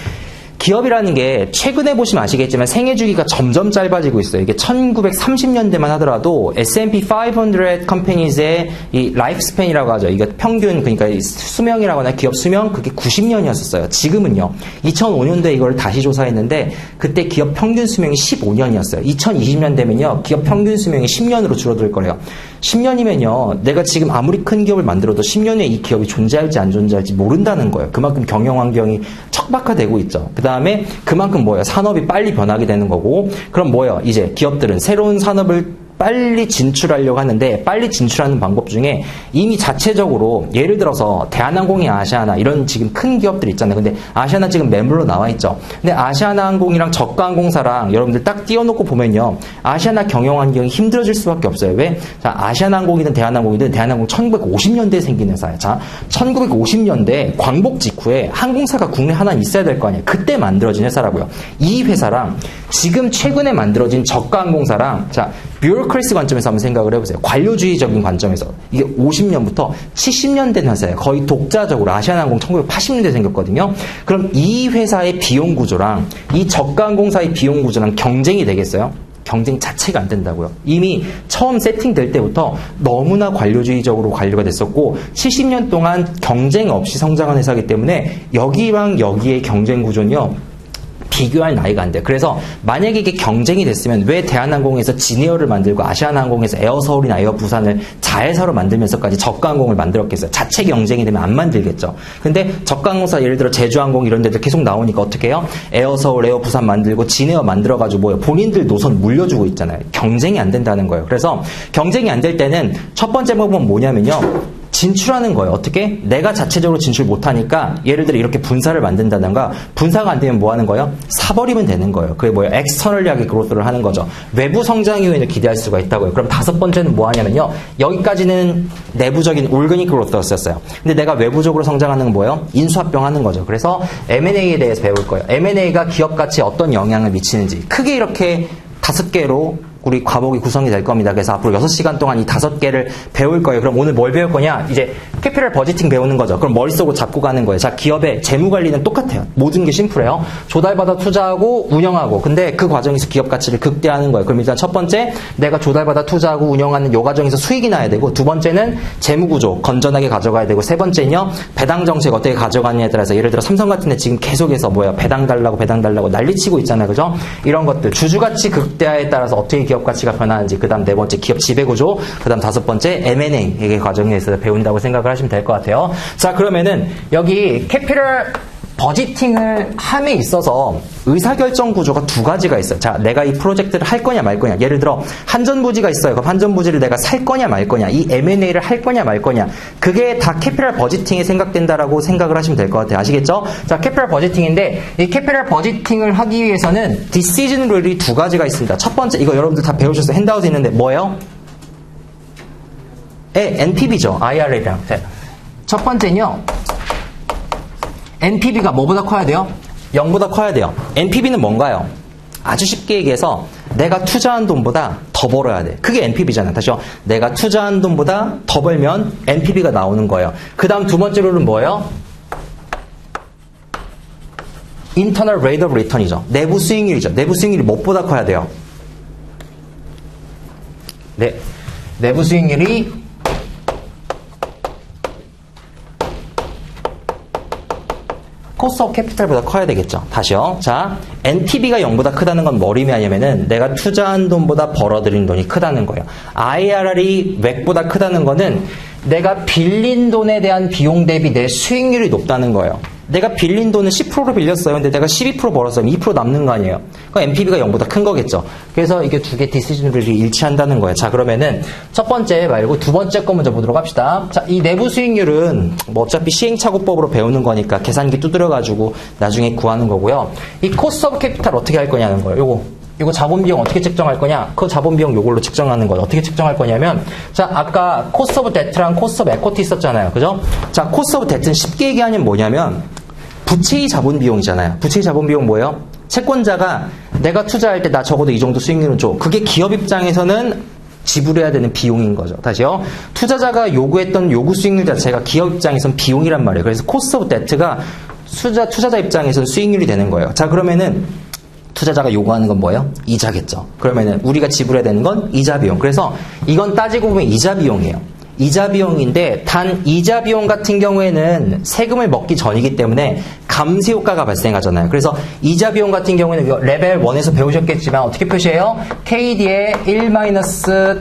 기업이라는 게 최근에 보시면 아시겠지만 생애 주기가 점점 짧아지고 있어요. 이게 1930년대만 하더라도 S&P 500 컴퍼니즈의 이 라이프 스팬이라고 하죠. 이게 평균 그러니까 수명이라고 하나 기업 수명 그게 90년이었었어요. 지금은요. 2005년도에 이걸 다시 조사했는데 그때 기업 평균 수명이 15년이었어요. 2020년 되면요. 기업 평균 수명이 10년으로 줄어들 거래요. 10년이면요. 내가 지금 아무리 큰 기업을 만들어도 10년 후에 이 기업이 존재할지 안 존재할지 모른다는 거예요. 그만큼 경영 환경이 척박화되고 있죠. 그 다음에 그만큼 뭐예요? 산업이 빨리 변하게 되는 거고 그럼 뭐예요? 이제 기업들은 새로운 산업을 빨리 진출하려고 하는데 빨리 진출하는 방법 중에 이미 자체적으로 예를 들어서 대한항공이 아시아나 이런 지금 큰 기업들 있잖아요. 근데 아시아나 지금 매물로 나와 있죠. 근데 아시아나항공이랑 저가항공사랑 여러분들 딱 띄워놓고 보면요. 아시아나 경영 환경이 힘들어질 수밖에 없어요. 왜? 자, 아시아나항공이든 대한항공이든 대한항공 1950년대에 생긴 회사예요. 자, 1950년대 광복 직후에 항공사가 국내 하나 있어야 될 거 아니에요. 그때 만들어진 회사라고요. 이 회사랑 지금 최근에 만들어진 저가항공사랑 자, 뷰로크래시 관점에서 한번 생각을 해보세요. 관료주의적인 관점에서 이게 50년부터 70년 된 회사예요. 거의 독자적으로 아시아나항공 1980년대에 생겼거든요. 그럼 이 회사의 비용 구조랑 이 저가항공사의 비용 구조랑 경쟁이 되겠어요? 경쟁 자체가 안 된다고요. 이미 처음 세팅될 때부터 너무나 관료주의적으로 관료가 됐었고 70년 동안 경쟁 없이 성장한 회사이기 때문에 여기랑 여기의 경쟁 구조는요. 비교할 나이가 안 돼요. 그래서 만약에 이게 경쟁이 됐으면 왜 대한항공에서 진에어를 만들고 아시아나항공에서 에어서울이나 에어부산을 자회사로 만들면서까지 저가항공을 만들었겠어요. 자체 경쟁이 되면 안 만들겠죠. 근데 저가항공사 예를 들어 제주항공 이런 데들 계속 나오니까 어떻게 해요? 에어서울, 에어부산 만들고 진에어 만들어가지고 뭐예요? 본인들 노선 물려주고 있잖아요. 경쟁이 안 된다는 거예요. 그래서 경쟁이 안 될 때는 첫 번째 방법은 뭐냐면요. 진출하는 거예요. 어떻게? 내가 자체적으로 진출 못하니까 예를 들어 이렇게 분사를 만든다던가 분사가 안 되면 뭐 하는 거예요? 사버리면 되는 거예요. 그게 뭐예요? 엑스터널리하게 그로스를 하는 거죠. 외부 성장 이후에는 기대할 수가 있다고요. 그럼 다섯 번째는 뭐 하냐면요. 여기까지는 내부적인 올거닉 그로스였어요. 근데 내가 외부적으로 성장하는 건 뭐예요? 인수합병 하는 거죠. 그래서 M&A에 대해서 배울 거예요. M&A가 기업 가치에 어떤 영향을 미치는지 크게 이렇게 5개로 우리 과목이 구성이 될 겁니다. 그래서 앞으로 6시간 동안 이 5개를 배울 거예요. 그럼 오늘 뭘 배울 거냐? 이제 캐피럴 버지팅 배우는 거죠. 그럼 머릿속으로 잡고 가는 거예요. 자, 기업의 재무관리는 똑같아요. 모든 게 심플해요. 조달받아 투자하고 운영하고. 근데 그 과정에서 기업 가치를 극대화하는 거예요. 그럼 일단 첫 번째, 내가 조달받아 투자하고 운영하는 요 과정에서 수익이 나야 되고, 두 번째는 재무구조 건전하게 가져가야 되고, 세 번째는요, 배당 정책 어떻게 가져가느냐에 따라서 예를 들어 삼성 같은 데 지금 계속해서 뭐야, 배당 달라고 난리치고 있잖아요. 그죠? 이런 것들. 주주가치 극대화에 따라서 어떻게 기업 가치가 변하는지, 그 다음 네 번째 기업 지배구조, 그 다음 다섯 번째 M&A 과정에서 배운다고 생각을 하시면 될 것 같아요. 자, 그러면은 여기 캐피럴 버지팅을 함에 있어서 의사결정 구조가 두 가지가 있어요. 자, 내가 이 프로젝트를 할 거냐 말 거냐. 예를 들어 한전부지가 있어요. 그럼 한전부지를 내가 살 거냐 말 거냐. 이 M&A를 할 거냐 말 거냐. 그게 다 캐피럴 버지팅에 생각된다라고 생각을 하시면 될 것 같아요. 아시겠죠? 자, 캐피럴 버지팅인데 이 캐피럴 버지팅을 하기 위해서는 디시전 룰이 두 가지가 있습니다. 첫 번째, 이거 여러분들 다 배우셨어요. 핸드아웃에 있는데 뭐예요? NPV죠. IRA랑. 첫 번째는요. NPV가 뭐보다 커야 돼요? 0보다 커야 돼요. NPV는 뭔가요? 아주 쉽게 얘기해서 내가 투자한 돈보다 더 벌어야 돼. 그게 NPV잖아요. 다시요. 내가 투자한 돈보다 더 벌면 NPV가 나오는 거예요. 그 다음 두 번째 룰은 뭐예요? Internal Rate of Return이죠. 내부 수익률이죠. 내부 수익률이 무엇보다 커야 돼요? 네. 내부 수익률이 코스트 오브 캐피탈보다 커야 되겠죠. 다시요. 자, NPV가 0보다 크다는 건 뭘 의미하냐면은 내가 투자한 돈보다 벌어들인 돈이 크다는 거예요. IRR이 WACC보다 크다는 거는 내가 빌린 돈에 대한 비용 대비 내 수익률이 높다는 거예요. 내가 빌린 돈은 10%로 빌렸어요. 근데 내가 12% 벌었어요. 2% 남는 거 아니에요. 그럼 NPV가 0보다 큰 거겠죠. 그래서 이게 두 개 디시전들이 일치한다는 거예요. 자, 그러면은 첫 번째 말고 두 번째 거 먼저 보도록 합시다. 자, 이 내부 수익률은 뭐 어차피 시행착오법으로 배우는 거니까 계산기 두드려가지고 나중에 구하는 거고요. 이 코스트 오브 캐피탈 어떻게 할 거냐는 거예요. 요거 이거 자본 비용 어떻게 측정할 거냐? 그 자본 비용 요걸로 측정하는 거예요. 어떻게 측정할 거냐면, 자, 아까 코스트 오브 데트랑 코스트 오브 에쿼티 있었잖아요. 그죠? 자, 코스트 오브 데트는 쉽게 얘기하면 뭐냐면, 부채의 자본 비용이잖아요. 부채의 자본 비용 뭐예요? 채권자가 내가 투자할 때 나 적어도 이 정도 수익률은 줘. 그게 기업 입장에서는 지불해야 되는 비용인 거죠. 다시요. 투자자가 요구했던 요구 수익률 자체가 기업 입장에서는 비용이란 말이에요. 그래서 코스트 오브 데트가 투자자 입장에서는 수익률이 되는 거예요. 자, 그러면은 투자자가 요구하는 건 뭐예요? 이자겠죠. 그러면은 우리가 지불해야 되는 건 이자 비용. 그래서 이건 따지고 보면 이자 비용이에요. 이자 비용인데 단 이자 비용 같은 경우에는 세금을 먹기 전이기 때문에 감세 효과가 발생하잖아요. 그래서 이자 비용 같은 경우에는 레벨 1에서 배우셨겠지만 어떻게 표시해요? KD의 1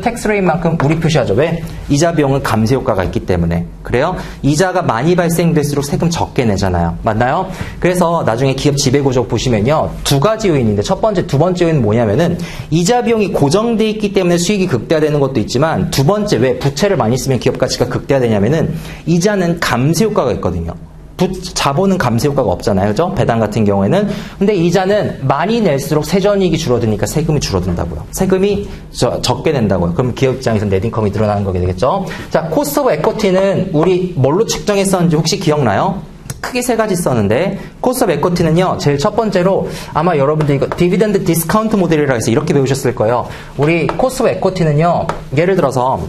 텍스 레인만큼 우리 표시하죠. 왜? 이자 비용은 감세 효과가 있기 때문에. 그래요? 이자가 많이 발생될수록 세금 적게 내잖아요. 맞나요? 그래서 나중에 기업 지배구조 보시면요. 두 가지 요인인데 두 번째 요인은 뭐냐면은 이자 비용이 고정돼 있기 때문에 수익이 극대화되는 것도 있지만 두 번째 왜 부채를 많이 쓰면 기업 가치가 극대화되냐면은 이자는 감세 효과가 있거든요. 자본은 감세 효과가 없잖아요. 그죠? 배당 같은 경우에는. 근데 이자는 많이 낼수록 세전이익이 줄어드니까 세금이 줄어든다고요. 세금이 적게 낸다고요. 그럼 기업 입장에서 넷인컴이 늘어나는 거게 되겠죠? 자, 코스트 오브 에쿼티는 우리 뭘로 측정했었는지 혹시 기억나요? 크게 세 가지 썼는데 코스트 오브 에쿼티는요. 제일 첫 번째로 아마 여러분들 이거 디비던드 디스카운트 모델이라고 해서 이렇게 배우셨을 거예요. 우리 코스트 오브 에쿼티는요. 예를 들어서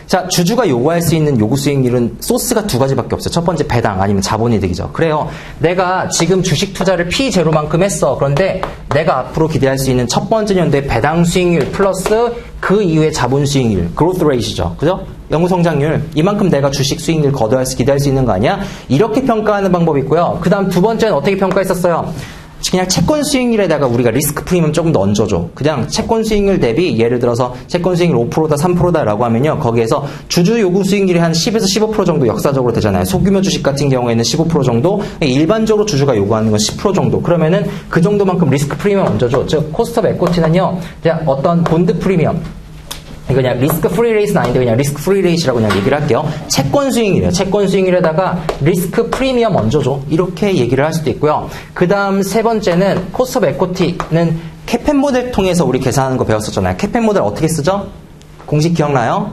자, 주주가 요구할 수 있는 요구 수익률은 소스가 두 가지밖에 없어요. 첫 번째 배당 아니면 자본이득이죠. 그래요. 내가 지금 주식 투자를 P0만큼 했어. 그런데 내가 앞으로 기대할 수 있는 첫 번째 연도의 배당 수익률 플러스 그 이후의 자본 수익률, growth rate이죠. 그죠? 연구 성장률, 이만큼 내가 주식 수익률 기대할 수 있는 거 아니야? 이렇게 평가하는 방법이 있고요. 그 다음 두 번째는 어떻게 평가했었어요? 그냥 채권 수익률에다가 우리가 리스크 프리미엄 조금 더 얹어줘. 그냥 채권 수익률 대비 예를 들어서 채권 수익률 5%다 3%다라고 하면요. 거기에서 주주 요구 수익률이 한 10에서 15% 정도 역사적으로 되잖아요. 소규모 주식 같은 경우에는 15% 정도, 일반적으로 주주가 요구하는 건 10% 정도. 그러면은 그 정도만큼 리스크 프리미엄 얹어줘. 즉 코스트 오브 에쿼티는요. 그냥 어떤 본드 프리미엄 이거 그냥 리스크 프리 레이스는 아닌데 그냥 리스크 프리 레이스라고 그냥 얘기를 할게요. 채권 수익률이에요. 채권 수익률에다가 리스크 프리미엄 얹어줘. 이렇게 얘기를 할 수도 있고요. 그 다음 세 번째는 코스트 오브 에쿼티는 캐펜 모델 통해서 우리 계산하는 거 배웠었잖아요. 캐펜 모델 어떻게 쓰죠? 공식 기억나요?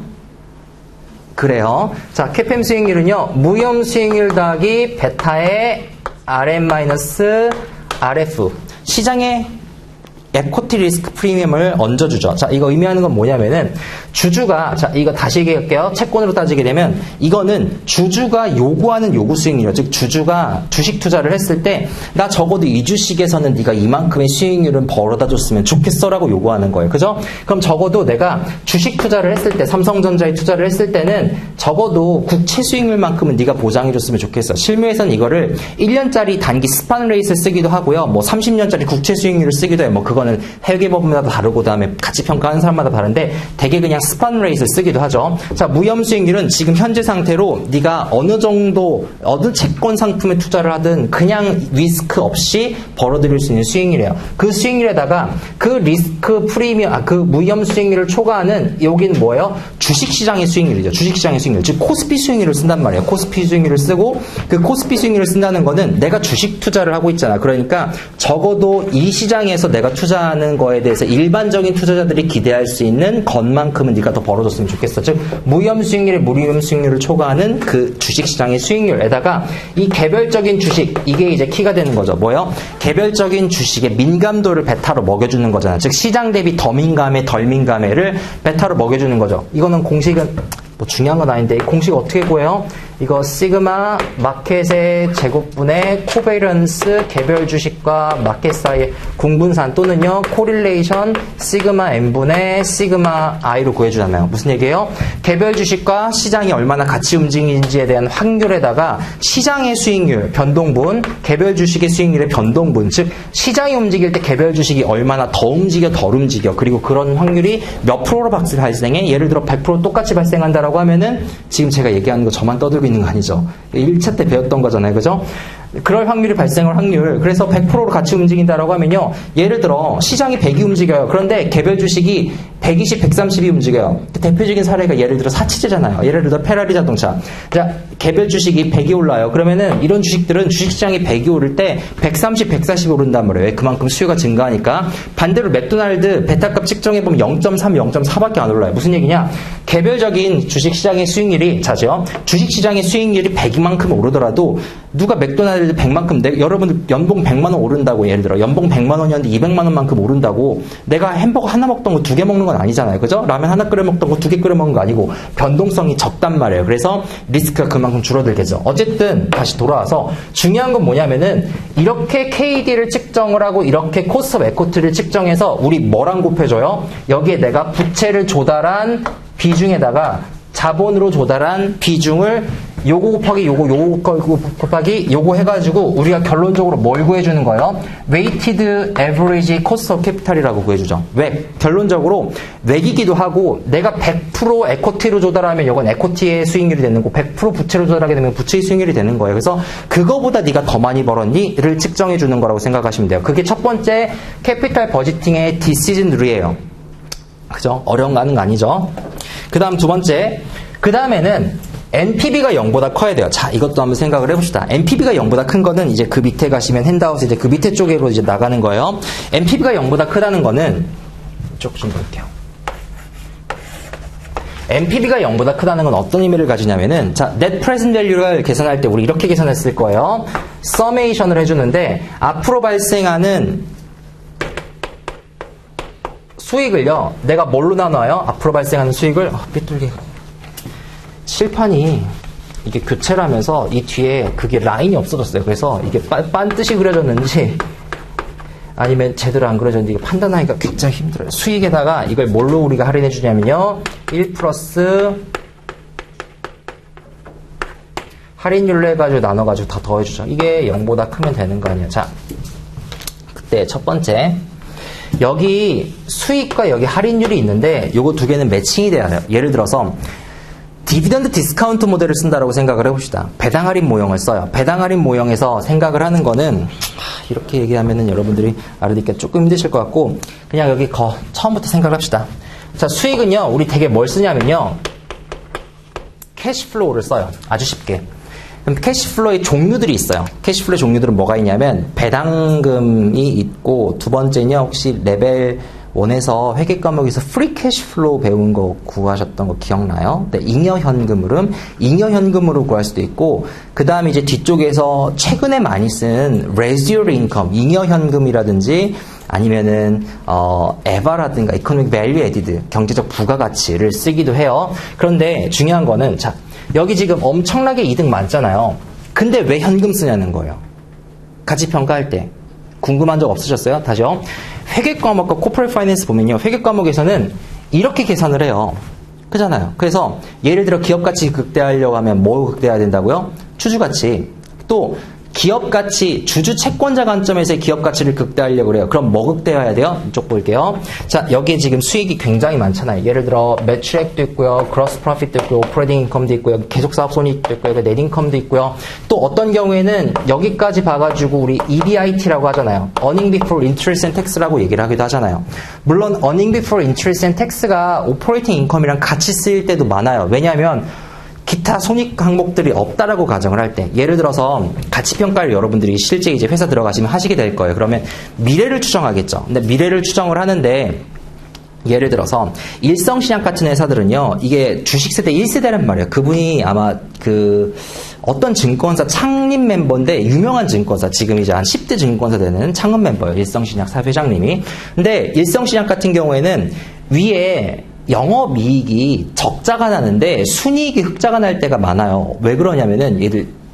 그래요. 자, 캐펜 수익률은요. 무염 수익률 더하기 베타의 RM-RF 시장의 에쿼티 리스크 프리미엄을 얹어주죠. 자, 이거 의미하는 건 뭐냐면은 주주가, 자, 이거 다시 얘기할게요. 채권으로 따지게 되면 이거는 주주가 요구하는 요구 수익률이에요. 즉 주주가 주식 투자를 했을 때 나 적어도 이 주식에서는 네가 이만큼의 수익률은 벌어다 줬으면 좋겠어라고 요구하는 거예요. 그죠? 그럼 적어도 내가 주식 투자를 했을 때 삼성전자에 투자를 했을 때는 적어도 국채 수익률만큼은 네가 보장해 줬으면 좋겠어. 실무에서는 이거를 1년짜리 단기 스판 레이스를 쓰기도 하고요. 뭐 30년짜리 국채 수익률을 쓰기도 해요. 뭐 그거는 회계법마다 다르고 그다음에 같이 평가하는 사람마다 다른데 되게 그냥 스판 레이스를 쓰기도 하죠. 자, 무염 수익률은 지금 현재 상태로 네가 어느 정도 어느 채권 상품에 투자를 하든 그냥 리스크 없이 벌어들일 수 있는 수익률이에요. 그 수익률에다가 그 리스크 프리미엄, 그 무염 수익률을 초과하는 여긴 뭐예요? 주식시장의 수익률이죠. 주식시장의 수익률. 즉 코스피 수익률을 쓴단 말이에요. 코스피 수익률을 쓰고 그 코스피 수익률을 쓴다는 거는 내가 주식 투자를 하고 있잖아. 그러니까 적어도 이 시장에서 내가 투자하는 거에 대해서 일반적인 투자자들이 기대할 수 있는 것만큼은 네가 더 벌어줬으면 좋겠어. 즉 무염 수익률에 무리움 수익률을 초과하는 그 주식시장의 수익률에다가 이 개별적인 주식, 이게 이제 키가 되는 거죠. 뭐요? 개별적인 주식의 민감도를 베타로 먹여주는 거잖아. 즉 시장 대비 더 민감해 덜 민감해를 베타로 먹여주는 거죠. 이거는 공식은 뭐 중요한 건 아닌데 공식 어떻게 구해요? 이거 시그마 마켓의 제곱분의 코베런스 개별 주식과 마켓 사이의 궁분산 또는요 코릴레이션 시그마 n분의 시그마 i로 구해주잖아요. 무슨 얘기예요? 개별 주식과 시장이 얼마나 같이 움직이는지에 대한 확률에다가 시장의 수익률 변동분, 개별 주식의 수익률의 변동분, 즉 시장이 움직일 때 개별 주식이 얼마나 더 움직여 덜 움직여, 그리고 그런 확률이 몇 프로로 발생해? 예를 들어 100% 똑같이 발생한다라고 하면은 지금 제가 얘기하는 거 저만 떠들고 있는 거 아니죠. 1차 때 배웠던 거잖아요. 그죠? 그럴 확률이 발생할 확률. 그래서 100%로 같이 움직인다라고 하면요. 예를 들어 시장이 100이 움직여요. 그런데 개별 주식이 120, 130이 움직여요. 대표적인 사례가 예를 들어 사치제잖아요. 예를 들어 페라리 자동차. 자, 개별 주식이 100이 올라요. 그러면은 이런 주식들은 주식시장이 100이 오를 때 130, 140이 오른단 말이에요. 그만큼 수요가 증가하니까. 반대로 맥도날드 베타값 측정해보면 0.3, 0.4밖에 안 올라요. 무슨 얘기냐? 개별적인 주식시장의 수익률이, 자죠? 주식시장의 수익률이 100만큼 오르더라도 누가 맥도날드 100만큼, 여러분들 연봉 100만원 오른다고 예를 들어. 연봉 100만원이었는데 200만원만큼 오른다고 내가 햄버거 하나 먹던 거 2개 먹는 건 아니잖아요. 그죠? 라면 하나 끓여 먹던 거 2개 끓여 먹는 거 아니고 변동성이 적단 말이에요. 그래서 리스크가 그만큼 줄어들겠죠. 어쨌든 다시 돌아와서 중요한 건 뭐냐면은 이렇게 KD를 측정을 하고 이렇게 코스트 오브 에코티를 측정해서 우리 뭐랑 곱해줘요? 여기에 내가 부채를 조달한 비중에다가 자본으로 조달한 비중을 요거 곱하기 요거 곱하기 요거 해가지고 우리가 결론적으로 뭘 구해주는 거예요? Weighted Average Cost of Capital이라고 구해주죠. 왜? 결론적으로 외기기도 하고 내가 100% 에코티로 조달하면 이건 에코티의 수익률이 되는 거고 100% 부채로 조달하게 되면 부채의 수익률이 되는 거예요. 그래서 그거보다 네가 더 많이 벌었니?를 측정해 주는 거라고 생각하시면 돼요. 그게 첫 번째 캐피탈 버지팅의 디시즌 룰이에요. 그죠? 어려운 거 하는 거 아니죠? 그 다음 두 번째, 그 다음에는 NPV가 0보다 커야 돼요. 자, 이것도 한번 생각을 해봅시다. NPV가 0보다 큰 거는 이제 그 밑에 가시면 핸드아웃에 이제 그 밑에 쪽으로 이제 나가는 거예요. NPV가 0보다 크다는 거는 이쪽 좀 볼게요. NPV가 0보다 크다는 건 어떤 의미를 가지냐면은, 자, Net Present Value를 계산할 때 우리 이렇게 계산했을 거예요. 서메이션을 해주는데 앞으로 발생하는 수익을요, 내가 뭘로 나눠요? 앞으로 발생하는 수익을, 삐뚤게. 칠판이 이게 교체를 하면서 이 뒤에 그게 라인이 없어졌어요. 그래서 이게 빤 뜻이 그려졌는지 아니면 제대로 안 그려졌는지 이게 판단하기가 굉장히 힘들어요. 수익에다가 이걸 뭘로 우리가 할인해 주냐면요, 1 플러스 할인율로 해가지고 나눠가지고 다 더해주죠. 이게 0보다 크면 되는 거 아니에요. 자, 그때 첫 번째. 여기 수익과 여기 할인율이 있는데 요거 두 개는 매칭이 돼야 돼요. 예를 들어서 디비던드 디스카운트 모델을 쓴다라고 생각을 해봅시다. 배당 할인 모형을 써요. 배당 할인 모형에서 생각을 하는 거는 이렇게 얘기하면은 여러분들이 알아듣기가 조금 힘드실 것 같고 그냥 여기 처음부터 생각을 합시다. 자, 수익은요 우리 되게 뭘 쓰냐면요 캐시플로우를 써요. 아주 쉽게. 그럼 캐시플로우의 종류들이 있어요. 캐시플로우 종류들은 뭐가 있냐면 배당금이 있고 두 번째는요 혹시 레벨 1에서 회계 과목에서 프리 캐시플로우 배운 거 구하셨던 거 기억나요? 네, 잉여현금으로 구할 수도 있고 그 다음에 이제 뒤쪽에서 최근에 많이 쓴 residual income, 잉여현금이라든지 아니면은 에바라든가 economic value added, 경제적 부가가치를 쓰기도 해요. 그런데 중요한 거는 자 여기 지금 엄청나게 이득 많잖아요. 근데 왜 현금 쓰냐는 거예요. 가치 평가할 때. 궁금한 적 없으셨어요? 다시요. 회계 과목과 코퍼레이트 파이낸스 보면요. 회계 과목에서는 이렇게 계산을 해요. 그잖아요. 그래서 예를 들어 기업 가치 극대화하려고 하면 뭐 극대화해야 된다고요? 추주 가치. 또 기업 가치, 주주 채권자 관점에서의 기업 가치를 극대화하려고 그래요. 그럼 뭐 극대화해야 돼요? 이쪽 볼게요. 자, 여기에 지금 수익이 굉장히 많잖아요. 예를 들어 매출액도 있고요, 그로스 프로핏도 있고요, 오퍼레이팅 인컴도 있고요, 계속 사업 손익도 있고요, 넷 인컴도 있고요. 또 어떤 경우에는 여기까지 봐가지고 우리 EBIT라고 하잖아요. Earning Before Interest and Tax라고 얘기를 하기도 하잖아요. 물론 Earning Before Interest and Tax가 오퍼레이팅 인컴이랑 같이 쓰일 때도 많아요. 왜냐하면 기타 손익 항목들이 없다라고 가정을 할 때, 예를 들어서 가치평가를 여러분들이 실제 이제 회사 들어가시면 하시게 될 거예요. 그러면 미래를 추정하겠죠. 근데 미래를 추정을 하는데, 예를 들어서 일성신약 같은 회사들은요, 이게 주식세대 1세대란 말이에요. 그분이 아마 어떤 증권사 창립 멤버인데 유명한 증권사, 지금 이제 한 10대 증권사 되는 창업 멤버예요. 일성신약 사회장님이. 근데 일성신약 같은 경우에는 위에 영업이익이 적자가 나는데 순이익이 흑자가 날 때가 많아요. 왜 그러냐면은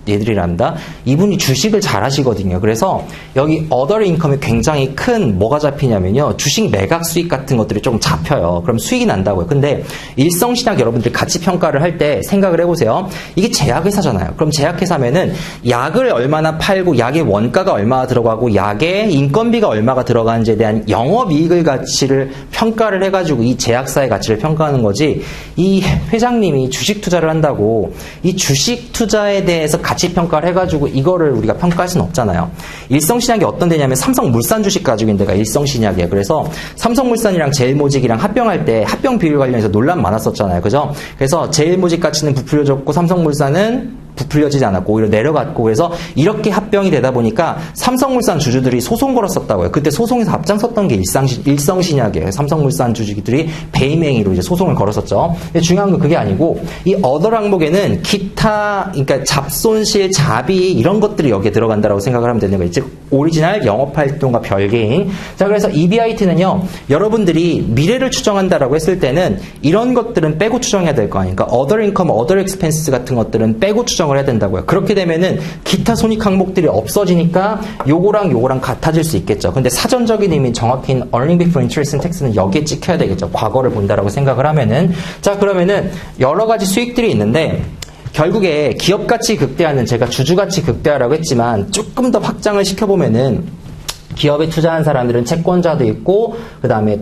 얘들이란다. 이분이 주식을 잘 하시거든요. 그래서 여기 other income이 굉장히 큰 뭐가 잡히냐면요. 주식 매각 수익 같은 것들이 조금 잡혀요. 그럼 수익이 난다고요. 근데 일성신약 여러분들 가치 평가를 할 때 생각을 해보세요. 이게 제약회사잖아요. 그럼 제약회사면은 약을 얼마나 팔고 약의 원가가 얼마나 들어가고 약의 인건비가 얼마가 들어가는지에 대한 영업이익을 가치를 평가를 해가지고 이 제약사의 가치를 평가하는 거지. 이 회장님이 주식 투자를 한다고 이 주식 투자에 대해서 가치 평가를 해가지고 이거를 우리가 평가할 수는 없잖아요. 일성신약이 어떤 데냐면 삼성물산 주식 가지고 있는 데가 일성신약이에요. 그래서 삼성물산이랑 제일모직이랑 합병할 때 합병 비율 관련해서 논란 많았었잖아요. 그죠? 그래서 제일모직 가치는 부풀려졌고 삼성물산은 부풀려지지 않았고 오히려 내려갔고 그래서 이렇게 합병이 되다 보니까 삼성물산 주주들이 소송 걸었었다고요. 그때 소송에서 앞장섰던 게 일성신약이에요. 삼성물산 주주들이 배임 행위로 이제 소송을 걸었었죠. 근데 중요한 건 그게 아니고 이 other 항목에는 기타 그러니까 잡손실, 자비 이런 것들이 여기에 들어간다라고 생각을 하면 되는 거예요. 즉 오리지널 영업활동과 별개인. 자 그래서 EBIT는요. 여러분들이 미래를 추정한다라고 했을 때는 이런 것들은 빼고 추정해야 될 거 아닙니까? other income, other expense 같은 것들은 빼고 추정을 해야 된다고요. 그렇게 되면은 기타 손익 항목들이 없어지니까 요거랑 같아질 수 있겠죠. 근데 사전적인 의미 정확히는 earning before interest and tax는 여기에 찍혀야 되겠죠. 과거를 본다라고 생각을 하면은. 자 그러면은 여러 가지 수익들이 있는데 결국에 기업 가치 극대화는 제가 주주 가치 극대화라고 했지만 조금 더 확장을 시켜보면은 기업에 투자한 사람들은 채권자도 있고 그 다음에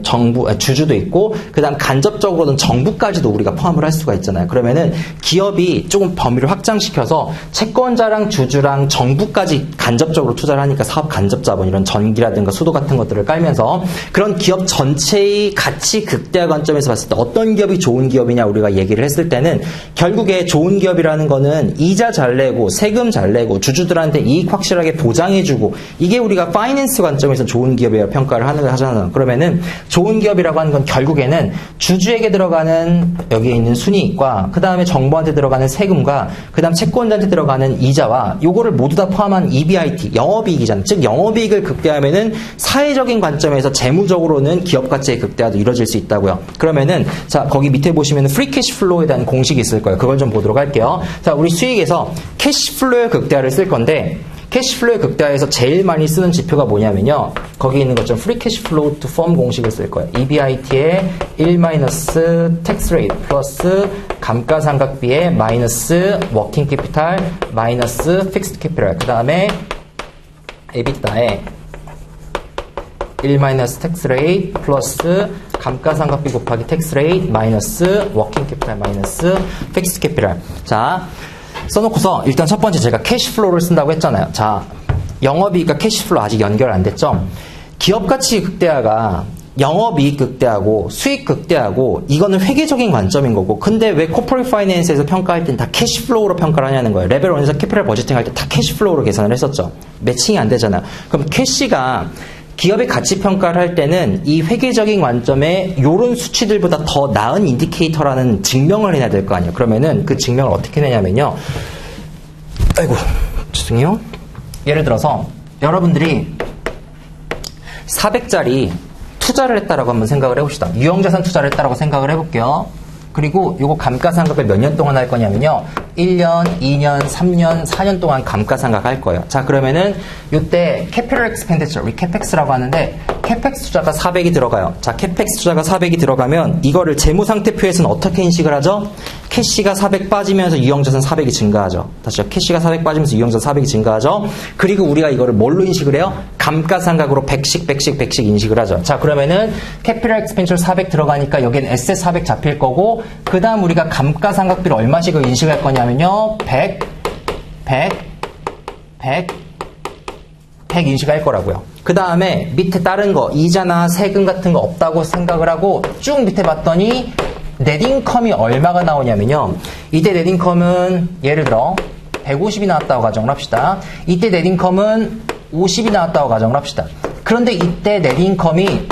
주주도 있고 그 다음 간접적으로는 정부까지도 우리가 포함을 할 수가 있잖아요. 그러면은 기업이 조금 범위를 확장시켜서 채권자랑 주주랑 정부까지 간접적으로 투자를 하니까 사업 간접자본 이런 전기라든가 수도 같은 것들을 깔면서 그런 기업 전체의 가치 극대화 관점에서 봤을 때 어떤 기업이 좋은 기업이냐 우리가 얘기를 했을 때는 결국에 좋은 기업이라는 거는 이자 잘 내고 세금 잘 내고 주주들한테 이익 확실하게 보장해주고 이게 우리가 파이낸스 관점에서 좋은 기업이라 평가를 하잖아요. 그러면은 좋은 기업이라고 하는 건 결국에는 주주에게 들어가는 여기에 있는 순이익과 그 다음에 정부한테 들어가는 세금과 그 다음 채권자한테 들어가는 이자와 요거를 모두 다 포함한 EBIT, 영업이익이잖아요. 즉 영업이익을 극대화하면은 사회적인 관점에서 재무적으로는 기업 가치의 극대화도 이루어질 수 있다고요. 그러면은 자 거기 밑에 보시면 프리 캐시플로우에 대한 공식이 있을 거예요. 그걸 좀 보도록 할게요. 자 우리 수익에서 캐시플로우의 극대화를 쓸 건데 캐시플로우의 극대화에서 제일 많이 쓰는 지표가 뭐냐면요. 거기 있는 것처럼 free cash flow to firm 공식을 쓸 거예요. EBIT의 1 tax rate 플러스 감가상각비의 마이너스 working capital 마이너스 fixed capital 그 다음에 EBITDA의 1 tax rate 플러스 감가상각비 곱하기 tax rate 마이너스 working capital 마이너스 fixed capital. 자 써놓고서 일단 첫 번째 제가 캐시플로우를 쓴다고 했잖아요. 자, 영업이익과 캐시플로우 아직 연결 안 됐죠? 기업가치 극대화가 영업이익 극대화고 수익 극대화고 이거는 회계적인 관점인 거고 근데 왜 코퍼레이트 파이낸스에서 평가할 땐 다 캐시플로우로 평가를 하냐는 거예요. 레벨 1에서 캐피탈 버지팅 할 때 다 캐시플로우로 계산을 했었죠. 매칭이 안 되잖아요. 그럼 캐시가 기업의 가치 평가를 할 때는 이 회계적인 관점에 이런 수치들보다 더 나은 인디케이터라는 증명을 해야 될 거 아니에요. 그러면은 그 증명을 어떻게 내냐면요. 아이고, 죄송해요. 예를 들어서 여러분들이 400짜리 투자를 했다라고 한번 생각을 해봅시다. 유형자산 투자를 했다라고 생각을 해볼게요. 그리고 요거 감가상각을 몇 년 동안 할 거냐면요. 1년, 2년, 3년, 4년 동안 감가상각 할 거예요. 자, 그러면은 요때 capital expenditure, 우리 CapEx라고 하는데 CapEx 투자가 400이 들어가요. 자, CapEx 투자가 400이 들어가면 이거를 재무상태표에서는 어떻게 인식을 하죠? 캐시가 400 빠지면서 유형자산 400이 증가하죠. 다시요. 캐시가 400 빠지면서 유형자산 400이 증가하죠. 그리고 우리가 이거를 뭘로 인식을 해요? 감가상각으로 100씩 인식을 하죠. 자, 그러면은 capital expenditure 400 들어가니까 여기엔 asset 400 잡힐 거고 그 다음 우리가 감가상각비를 얼마씩을 인식할 거냐면요. 100 인식할 거라고요. 그 다음에 밑에 다른 거 이자나 세금 같은 거 없다고 생각을 하고 쭉 밑에 봤더니 넷인컴이 얼마가 나오냐면요. 이때 넷인컴은 예를 들어 150이 나왔다고 가정을 합시다. 이때 넷인컴은 50이 나왔다고 가정을 합시다. 그런데 이때 넷인컴이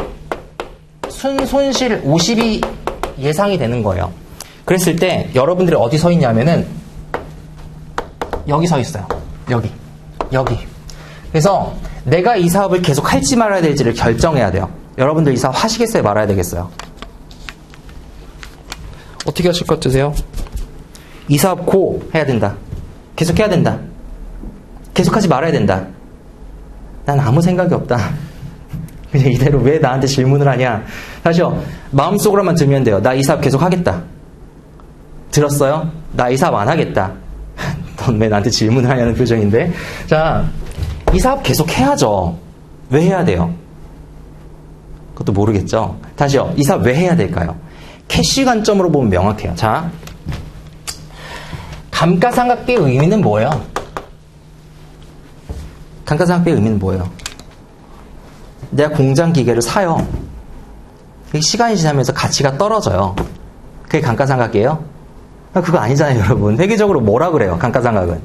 순손실 50이 예상이 되는 거예요. 그랬을 때 여러분들이 어디 서 있냐면은 여기 서 있어요. 여기. 그래서 내가 이 사업을 계속 할지 말아야 될지를 결정해야 돼요. 여러분들 이 사업 하시겠어요? 말아야 되겠어요? 어떻게 하실 것 같으세요? 이 사업 고 해야 된다. 계속 해야 된다. 계속하지 말아야 된다. 난 아무 생각이 없다. 그냥 이대로 왜 나한테 질문을 하냐. 사실요. 마음속으로만 들면 돼요. 나 이 사업 계속 하겠다. 들었어요? 나 이 사업 안 하겠다. 넌 왜 나한테 질문을 하냐는 표정인데. 자, 이 사업 계속 해야죠. 왜 해야 돼요? 그것도 모르겠죠. 다시요. 이 사업 왜 해야 될까요? 캐시 관점으로 보면 명확해요. 자, 감가상각비의 의미는 뭐예요? 감가상각비의 의미는 뭐예요? 내가 공장 기계를 사요. 시간이 지나면서 가치가 떨어져요. 그게 감가상각이에요? 그거 아니잖아요, 여러분. 회계적으로 뭐라 그래요, 감가상각은?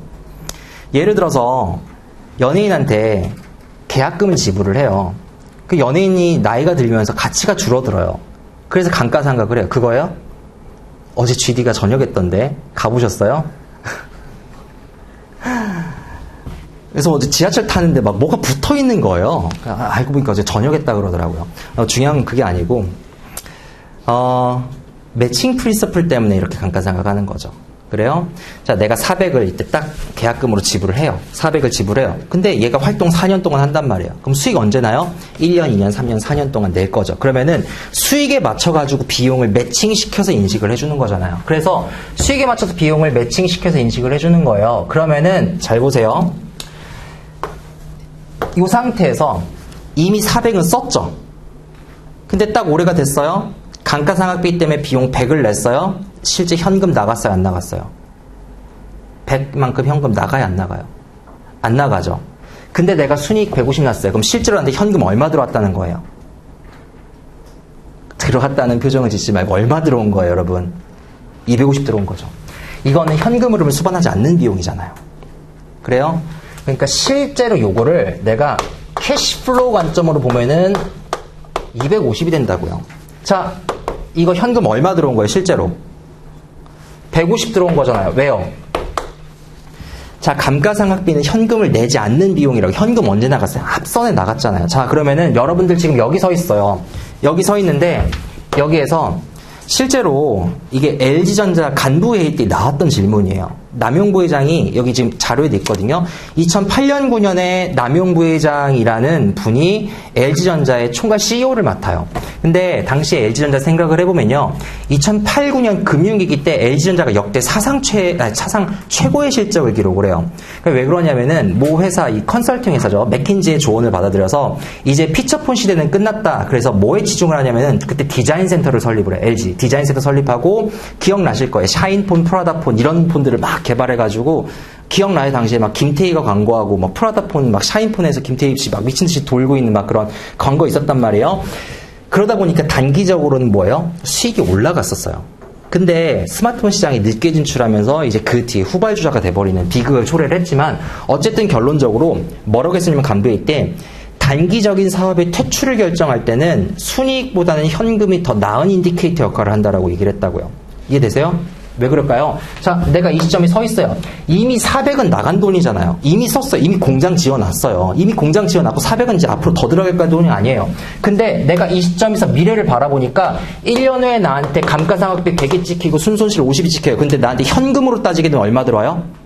예를 들어서 연예인한테 계약금을 지불을 해요. 그 연예인이 나이가 들면서 가치가 줄어들어요. 그래서 감가상각을 해요. 그거예요? 어제 GD가 저녁했던데 가보셨어요? 그래서 어제 지하철 타는데 막 뭐가 붙어 있는 거예요. 알고 보니까 어제 저녁했다 그러더라고요. 중요한 건 그게 아니고 매칭 프린서플 때문에 이렇게 감가상각하는 거죠. 그래요? 자, 내가 400을 이때 딱 계약금으로 지불을 해요. 400을 지불해요. 근데 얘가 활동 4년 동안 한단 말이에요. 그럼 수익 언제 나요? 1년, 2년, 3년, 4년 동안 낼 거죠. 그러면은 수익에 맞춰가지고 비용을 매칭시켜서 인식을 해주는 거잖아요. 그래서 수익에 맞춰서 비용을 매칭시켜서 인식을 해주는 거예요. 그러면은 잘 보세요. 이 상태에서 이미 400은 썼죠. 근데 딱 올해가 됐어요. 감가상각비 때문에 비용 100을 냈어요. 실제 현금 나갔어요? 안 나갔어요? 100만큼 현금 나가요? 안 나가요? 안 나가죠. 근데 내가 순이익 150 났어요. 그럼 실제로 한테 현금 얼마 들어왔다는 거예요? 들어갔다는 표정을 짓지 말고 얼마 들어온 거예요, 여러분? 250 들어온 거죠. 이거는 현금 흐름을 수반하지 않는 비용이잖아요. 그래요? 그러니까 실제로 요거를 내가 캐시플로우 관점으로 보면은 250이 된다고요. 자, 이거 현금 얼마 들어온 거예요, 실제로? 150 들어온 거잖아요. 왜요? 자, 감가상각비는 현금을 내지 않는 비용이라고. 현금 언제 나갔어요? 앞선에 나갔잖아요. 자, 그러면은 여러분들 지금 여기 서 있어요. 여기 서 있는데 여기에서 실제로 이게 LG전자 간부회의 때 나왔던 질문이에요. 남용 부회장이 여기 지금 자료에 있거든요. 2008년 9년에 남용 부회장이라는 분이 LG전자의 총괄 CEO를 맡아요. 근데 당시에 LG전자 생각을 해보면요. 2008, 9년 금융위기 때 LG전자가 역대 사상 최고의 실적을 기록을 해요. 왜 그러냐면은 모 회사, 이 컨설팅 회사죠. 맥킨지의 조언을 받아들여서 이제 피처폰 시대는 끝났다. 그래서 뭐에 치중을 하냐면은 그때 디자인 센터를 설립을 해요. LG. 디자인 센터 설립하고 기억나실 거예요. 샤인폰, 프라다폰 이런 폰들을 막 개발해가지고 기억나요? 당시에 막 김태희가 광고하고 막 프라다폰 막 샤인폰에서 김태희 씨 막 미친듯이 돌고 있는 막 그런 광고 있었단 말이에요. 그러다 보니까 단기적으로는 뭐예요? 수익이 올라갔었어요. 근데 스마트폰 시장이 늦게 진출하면서 이제 그 뒤에 후발주자가 돼버리는 비극을 초래를 했지만 어쨌든 결론적으로 뭐라고 했으냐면 간부회의 때 단기적인 사업의 퇴출을 결정할 때는 순이익보다는 현금이 더 나은 인디케이터 역할을 한다라고 얘기를 했다고요. 이해되세요? 왜 그럴까요? 자, 내가 이 시점에 서 있어요. 이미 400은 나간 돈이잖아요. 이미 썼어요. 이미 공장 지어놨어요. 이미 공장 지어놨고 400은 이제 앞으로 더 들어갈 돈이 아니에요. 근데 내가 이 시점에서 미래를 바라보니까 1년 후에 나한테 감가상각비 100이 찍히고 순손실 50이 찍혀요. 근데 나한테 현금으로 따지게 되면 얼마 들어와요?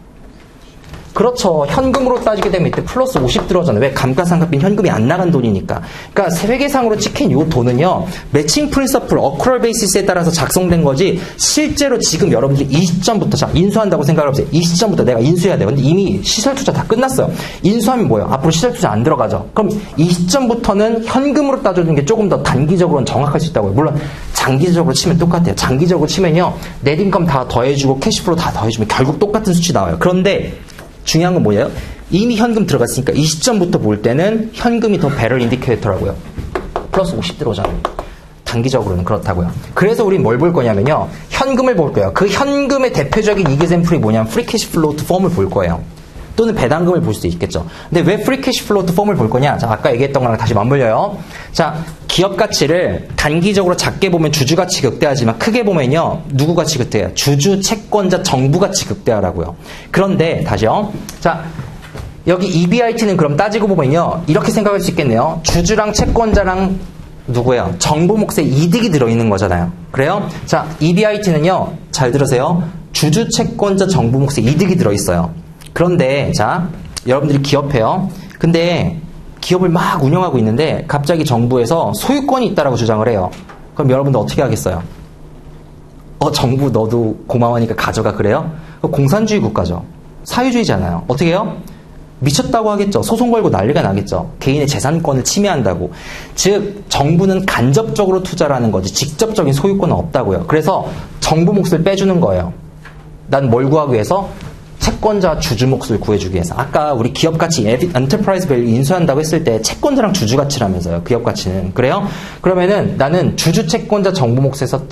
그렇죠. 현금으로 따지게 되면 이때 플러스 50 들어오잖아요. 왜? 감가상각비는 현금이 안 나간 돈이니까. 그러니까 세계상으로 찍힌 이 돈은요. 매칭 프린서플, 어크럴 베이시스에 따라서 작성된 거지 실제로 지금 여러분들이 이 시점부터 자 인수한다고 생각을 해보세요. 이 시점부터 내가 인수해야 돼요. 근데 이미 시설 투자 다 끝났어요. 인수하면 뭐예요? 앞으로 시설 투자 안 들어가죠. 그럼 이 시점부터는 현금으로 따져주는 게 조금 더 단기적으로는 정확할 수 있다고요. 물론 장기적으로 치면 똑같아요. 장기적으로 치면요. 넷인컴 다 더해주고 캐시플로우 다 더해주면 결국 똑같은 수치 나와요. 그런데 중요한 건 뭐예요? 이미 현금 들어갔으니까 이 시점부터 볼 때는 현금이 더 배럴 인디케이터라고요. 플러스 50 들어오잖아요. 단기적으로는 그렇다고요. 그래서 우린 뭘 볼 거냐면요. 현금을 볼 거예요. 그 현금의 대표적인 이그젬플이 뭐냐면 프리 캐시 플로우트 폼을 볼 거예요. 또는 배당금을 볼 수도 있겠죠. 근데 왜 프리 캐시 플로우트 폼을 볼 거냐? 자, 아까 얘기했던 거랑 다시 맞물려요. 자, 기업 가치를 단기적으로 작게 보면 주주 가치 극대화지만 크게 보면요. 누구 가치 극대화? 주주, 채권자, 정부 가치 극대화라고요. 그런데 다시요. 자, 여기 EBIT는 그럼 따지고 보면요. 이렇게 생각할 수 있겠네요. 주주랑 채권자랑 누구예요? 정부 몫에 이득이 들어있는 거잖아요. 그래요? 자, EBIT는요. 잘 들으세요. 주주, 채권자, 정부 몫에 이득이 들어있어요. 그런데 자, 여러분들이 기업해요. 근데 기업을 막 운영하고 있는데 갑자기 정부에서 소유권이 있다라고 주장을 해요. 그럼 여러분들 어떻게 하겠어요? 정부 너도 고마워하니까 가져가 그래요? 공산주의 국가죠. 사유주의잖아요. 어떻게 해요? 미쳤다고 하겠죠. 소송 걸고 난리가 나겠죠. 개인의 재산권을 침해한다고. 즉 정부는 간접적으로 투자라는 거지 직접적인 소유권은 없다고요. 그래서 정부 몫을 빼주는 거예요. 난 뭘 구하기 위해서? 채권자 주주 몫을 구해주기 위해서. 아까 우리 기업 가치 엔터프라이즈 밸류 인수한다고 했을 때 채권자랑 주주 가치라면서요. 기업 가치는. 그래요? 그러면은 나는 주주 채권자 정부 몫에서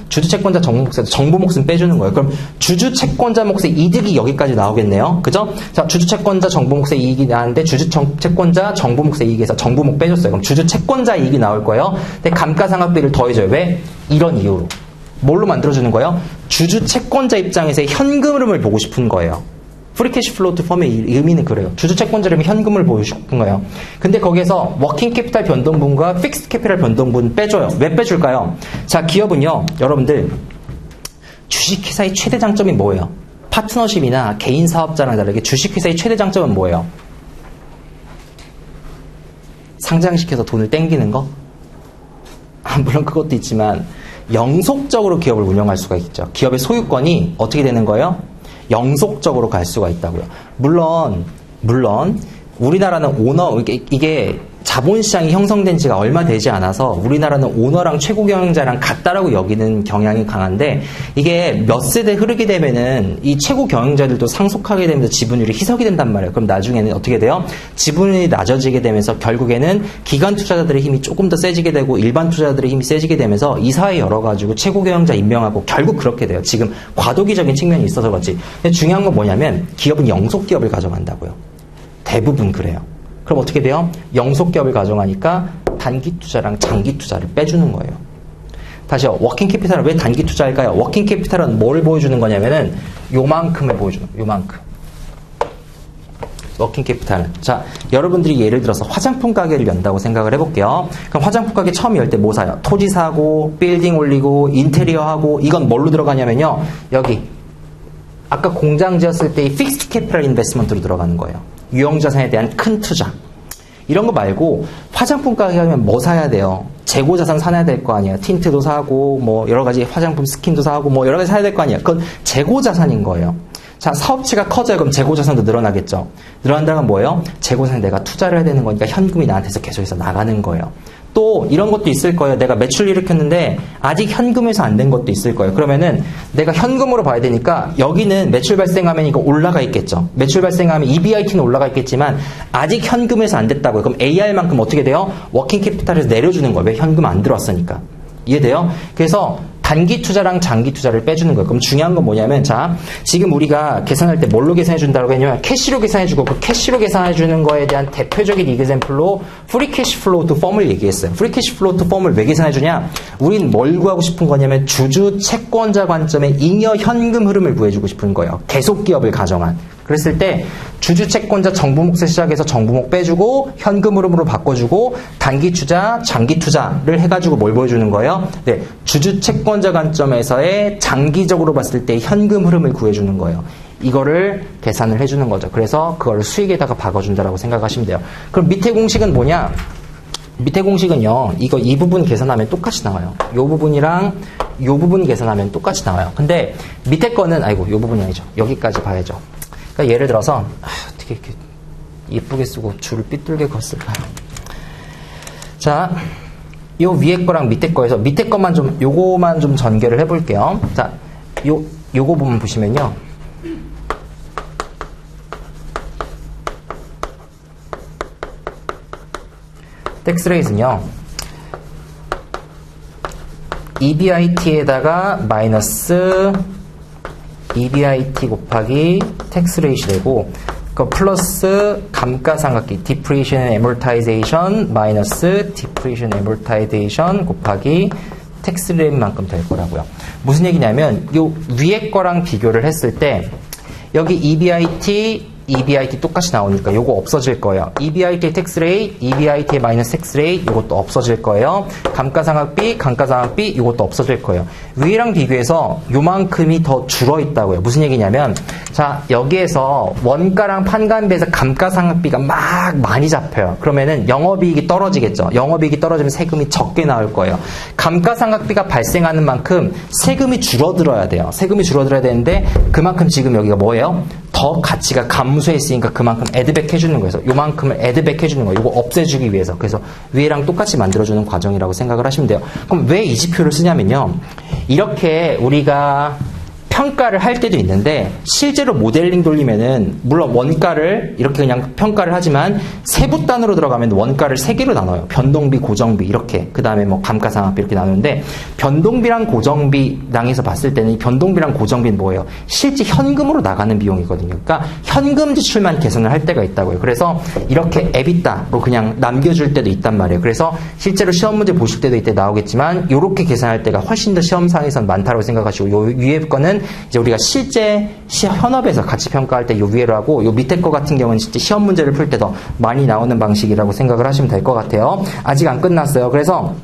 주주 채권자 정부 몫에서 정부 몫은 빼주는 거예요. 그럼 주주 채권자 몫의 이득이 여기까지 나오겠네요. 그죠? 자, 주주 채권자 정부 몫의 이익이 나왔는데 주주 채권자 정부 몫의 이익에서 정부 몫 빼줬어요. 그럼 주주 채권자 이익이 나올 거예요. 근데 감가상각비를 더해줘요. 왜? 이런 이유로. 뭘로 만들어주는 거예요? 주주 채권자 입장에서의 현금 흐름을 보고 싶은 거예요. 프리캐시 플로우 펌의 의미는 그래요. 주주 채권자라면 현금을 보고 싶은 거예요. 근데 거기에서 워킹 캐피탈 변동분과 픽스드 캐피탈 변동분 빼줘요. 왜 빼줄까요? 자, 기업은요, 여러분들 주식회사의 최대 장점이 뭐예요? 파트너십이나 개인 사업자랑 다르게 주식회사의 최대 장점은 뭐예요? 상장시켜서 돈을 땡기는 거? 물론 그것도 있지만 영속적으로 기업을 운영할 수가 있죠. 기업의 소유권이 어떻게 되는 거예요? 영속적으로 갈 수가 있다고요. 물론 우리나라는 오너, 이게 자본시장이 형성된 지가 얼마 되지 않아서 우리나라는 오너랑 최고 경영자랑 같다라고 여기는 경향이 강한데, 이게 몇 세대 흐르게 되면은 이 최고 경영자들도 상속하게 되면서 지분율이 희석이 된단 말이에요. 그럼 나중에는 어떻게 돼요? 지분율이 낮아지게 되면서 결국에는 기관 투자자들의 힘이 조금 더 세지게 되고 일반 투자자들의 힘이 세지게 되면서 이 사회 열어가지고 최고 경영자 임명하고 결국 그렇게 돼요. 지금 과도기적인 측면이 있어서 그렇지. 근데 중요한 건 뭐냐면 기업은 영속 기업을 가져간다고요. 대부분 그래요. 그럼 어떻게 돼요? 영속기업을 가져가니까 단기 투자랑 장기 투자를 빼주는 거예요. 다시요. 워킹 캐피탈은 왜 단기 투자일까요? 워킹 캐피탈은 뭘 보여주는 거냐면은 요만큼을 보여주는 거예요. 요만큼. 워킹 캐피탈은. 자, 여러분들이 예를 들어서 화장품 가게를 연다고 생각을 해볼게요. 그럼 화장품 가게 처음 열 때 뭐 사요? 토지 사고, 빌딩 올리고, 인테리어 하고, 이건 뭘로 들어가냐면요. 여기. 아까 공장 지었을 때 이 픽스드 캐피탈 인베스트먼트로 들어가는 거예요. 유형자산에 대한 큰 투자. 이런 거 말고 화장품 가게 하면 뭐 사야 돼요? 재고자산 사야 될 거 아니에요. 틴트도 사고 뭐 여러 가지 화장품 스킨도 사고 뭐 여러 가지 사야 될 거 아니에요. 그건 재고자산인 거예요. 자, 사업체가 커져요. 그럼 재고자산도 늘어나겠죠. 늘어난다는 건 뭐예요? 재고자산에 내가 투자를 해야 되는 거니까 현금이 나한테서 계속해서 나가는 거예요. 또 이런 것도 있을 거예요. 내가 매출 일으켰는데 아직 현금에서 안 된 것도 있을 거예요. 그러면은 내가 현금으로 봐야 되니까 여기는 매출 발생하면 이거 올라가 있겠죠. 매출 발생하면 EBIT는 올라가 있겠지만 아직 현금에서 안 됐다고요. 그럼 AR만큼 어떻게 돼요? 워킹 캐피탈에서 내려주는 거예요. 왜? 현금 안 들어왔으니까. 이해돼요? 그래서 단기 투자랑 장기 투자를 빼주는 거예요. 그럼 중요한 건 뭐냐면, 자, 지금 우리가 계산할 때 뭘로 계산해준다고 했냐면, 캐시로 계산해주고, 그 캐시로 계산해주는 거에 대한 대표적인 이그젬플로 프리캐시 플로우 투 펌을 얘기했어요. 프리캐시 플로우 투 펌을 왜 계산해주냐? 우린 뭘 구하고 싶은 거냐면, 주주 채권자 관점의 잉여 현금 흐름을 구해주고 싶은 거예요. 계속 기업을 가정한. 그랬을 때 주주 채권자 정부 몫에 시작해서 정부 몫 빼주고 현금 흐름으로 바꿔주고 단기 투자, 장기 투자를 해가지고 뭘 보여주는 거예요? 네, 주주 채권자 관점에서의 장기적으로 봤을 때 현금 흐름을 구해주는 거예요. 이거를 계산을 해주는 거죠. 그래서 그걸 수익에다가 박아준다라고 생각하시면 돼요. 그럼 밑에 공식은 뭐냐? 밑에 공식은요, 이 부분 계산하면 똑같이 나와요. 이 부분이랑 이 부분 계산하면 똑같이 나와요. 근데 밑에 거는, 아이고, 이 부분이 아니죠. 여기까지 봐야죠. 그러니까 예를 들어서 어떻게 이렇게 예쁘게 쓰고 줄을 삐뚤게 걷을까요? 자, 요 위에 거랑 밑에 거에서 밑에 것만 좀 요거만 좀 전개를 해볼게요. 자, 요거 보면 보시면요. 텍스 레이트는요. EBIT에다가 마이너스 EBIT 곱하기 텍스 레이시 되고, 그 플러스 감가상각비 depreciation and amortization 마이너스 depreciation and amortization 곱하기 텍스 레이트만큼 될 거라고요. 무슨 얘기냐면 요 위에 거랑 비교를 했을 때 여기 EBIT 똑같이 나오니까 요거 없어질 거예요. EBIT의 텍스 레이트, EBIT의 마이너스 텍스 레이트 요것도 없어질 거예요. 감가상각비 요것도 없어질 거예요. 위랑 비교해서 요만큼이 더 줄어 있다고요. 무슨 얘기냐면, 자, 여기에서 원가랑 판관비에서 감가상각비가 막 많이 잡혀요. 그러면은 영업이익이 떨어지겠죠. 영업이익이 떨어지면 세금이 적게 나올 거예요. 감가상각비가 발생하는 만큼 세금이 줄어들어야 돼요. 세금이 줄어들어야 되는데 그만큼 지금 여기가 뭐예요? 더 가치가 감소했으니까 그만큼 애드백 해주는 거예요. 요만큼을 애드백 해주는 거예요. 이거 없애주기 위해서. 그래서 위에랑 똑같이 만들어주는 과정이라고 생각을 하시면 돼요. 그럼 왜 이 지표를 쓰냐면요. 이렇게 우리가 평가를 할 때도 있는데 실제로 모델링 돌리면은 물론 원가를 이렇게 그냥 평가를 하지만 세부 단으로 들어가면 원가를 3개로 나눠요. 변동비, 고정비 이렇게. 그 다음에 뭐 감가상각비 이렇게 나누는데 변동비랑 고정비랑에서 봤을 때는 이 변동비랑 고정비는 뭐예요? 실제 현금으로 나가는 비용이거든요. 그러니까 현금 지출만 계산을 할 때가 있다고요. 그래서 이렇게 에비타로 그냥 남겨줄 때도 있단 말이에요. 그래서 실제로 시험 문제 보실 때도 이때 나오겠지만 이렇게 계산할 때가 훨씬 더 시험상에선 많다고 생각하시고 요 위에 거는 이제 우리가 실제 현업에서 같이 평가할 때 요 위에로 하고 요 밑에 거 같은 경우는 진짜 시험 문제를 풀 때 더 많이 나오는 방식이라고 생각을 하시면 될 것 같아요. 아직 안 끝났어요. 그래서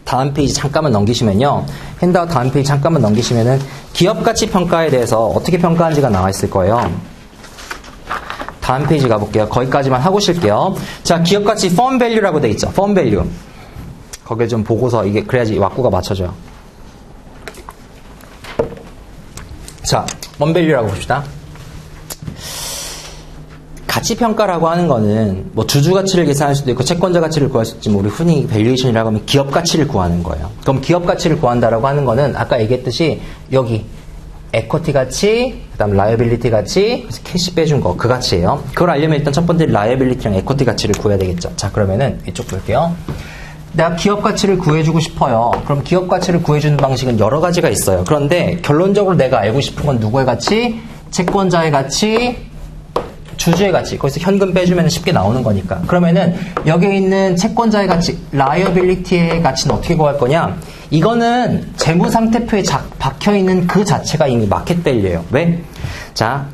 다음 페이지 잠깐만 넘기시면요. 핸드아웃 다음 페이지 잠깐만 넘기시면은 기업가치 평가에 대해서 어떻게 평가하는지가 나와 있을 거예요. 다음 페이지 가볼게요. 거기까지만 하고 쉴게요. 자, 기업가치 firm value라고 돼 있죠. firm value. 거기에 좀 보고서 이게 그래야지 왁구가 맞춰져요. 자, firm value라고 봅시다. 가치평가라고 하는 거는 뭐 주주 가치를 계산할 수도 있고 채권자 가치를 구할 수 있지 뭐 우리 흔히 밸류에이션이라고 하면 기업 가치를 구하는 거예요. 그럼 기업 가치를 구한다라고 하는 거는 아까 얘기했듯이 여기 에쿼티 가치, 그다음 라이어빌리티 가치, 그래서 캐시 빼준 거 그 가치예요. 그걸 알려면 일단 첫 번째 라이어빌리티랑 에쿼티 가치를 구해야 되겠죠. 자, 그러면은 이쪽 볼게요. 내가 기업 가치를 구해주고 싶어요. 그럼 기업 가치를 구해주는 방식은 여러 가지가 있어요. 그런데 결론적으로 내가 알고 싶은 건 누구의 가치? 채권자의 가치, 주주의 가치. 거기서 현금 빼주면 쉽게 나오는 거니까. 그러면은 여기에 있는 채권자의 가치, 라이어빌리티의 가치는 어떻게 구할 거냐? 이거는 재무상태표에 박혀있는 그 자체가 이미 마켓밸류예요. 왜? 자,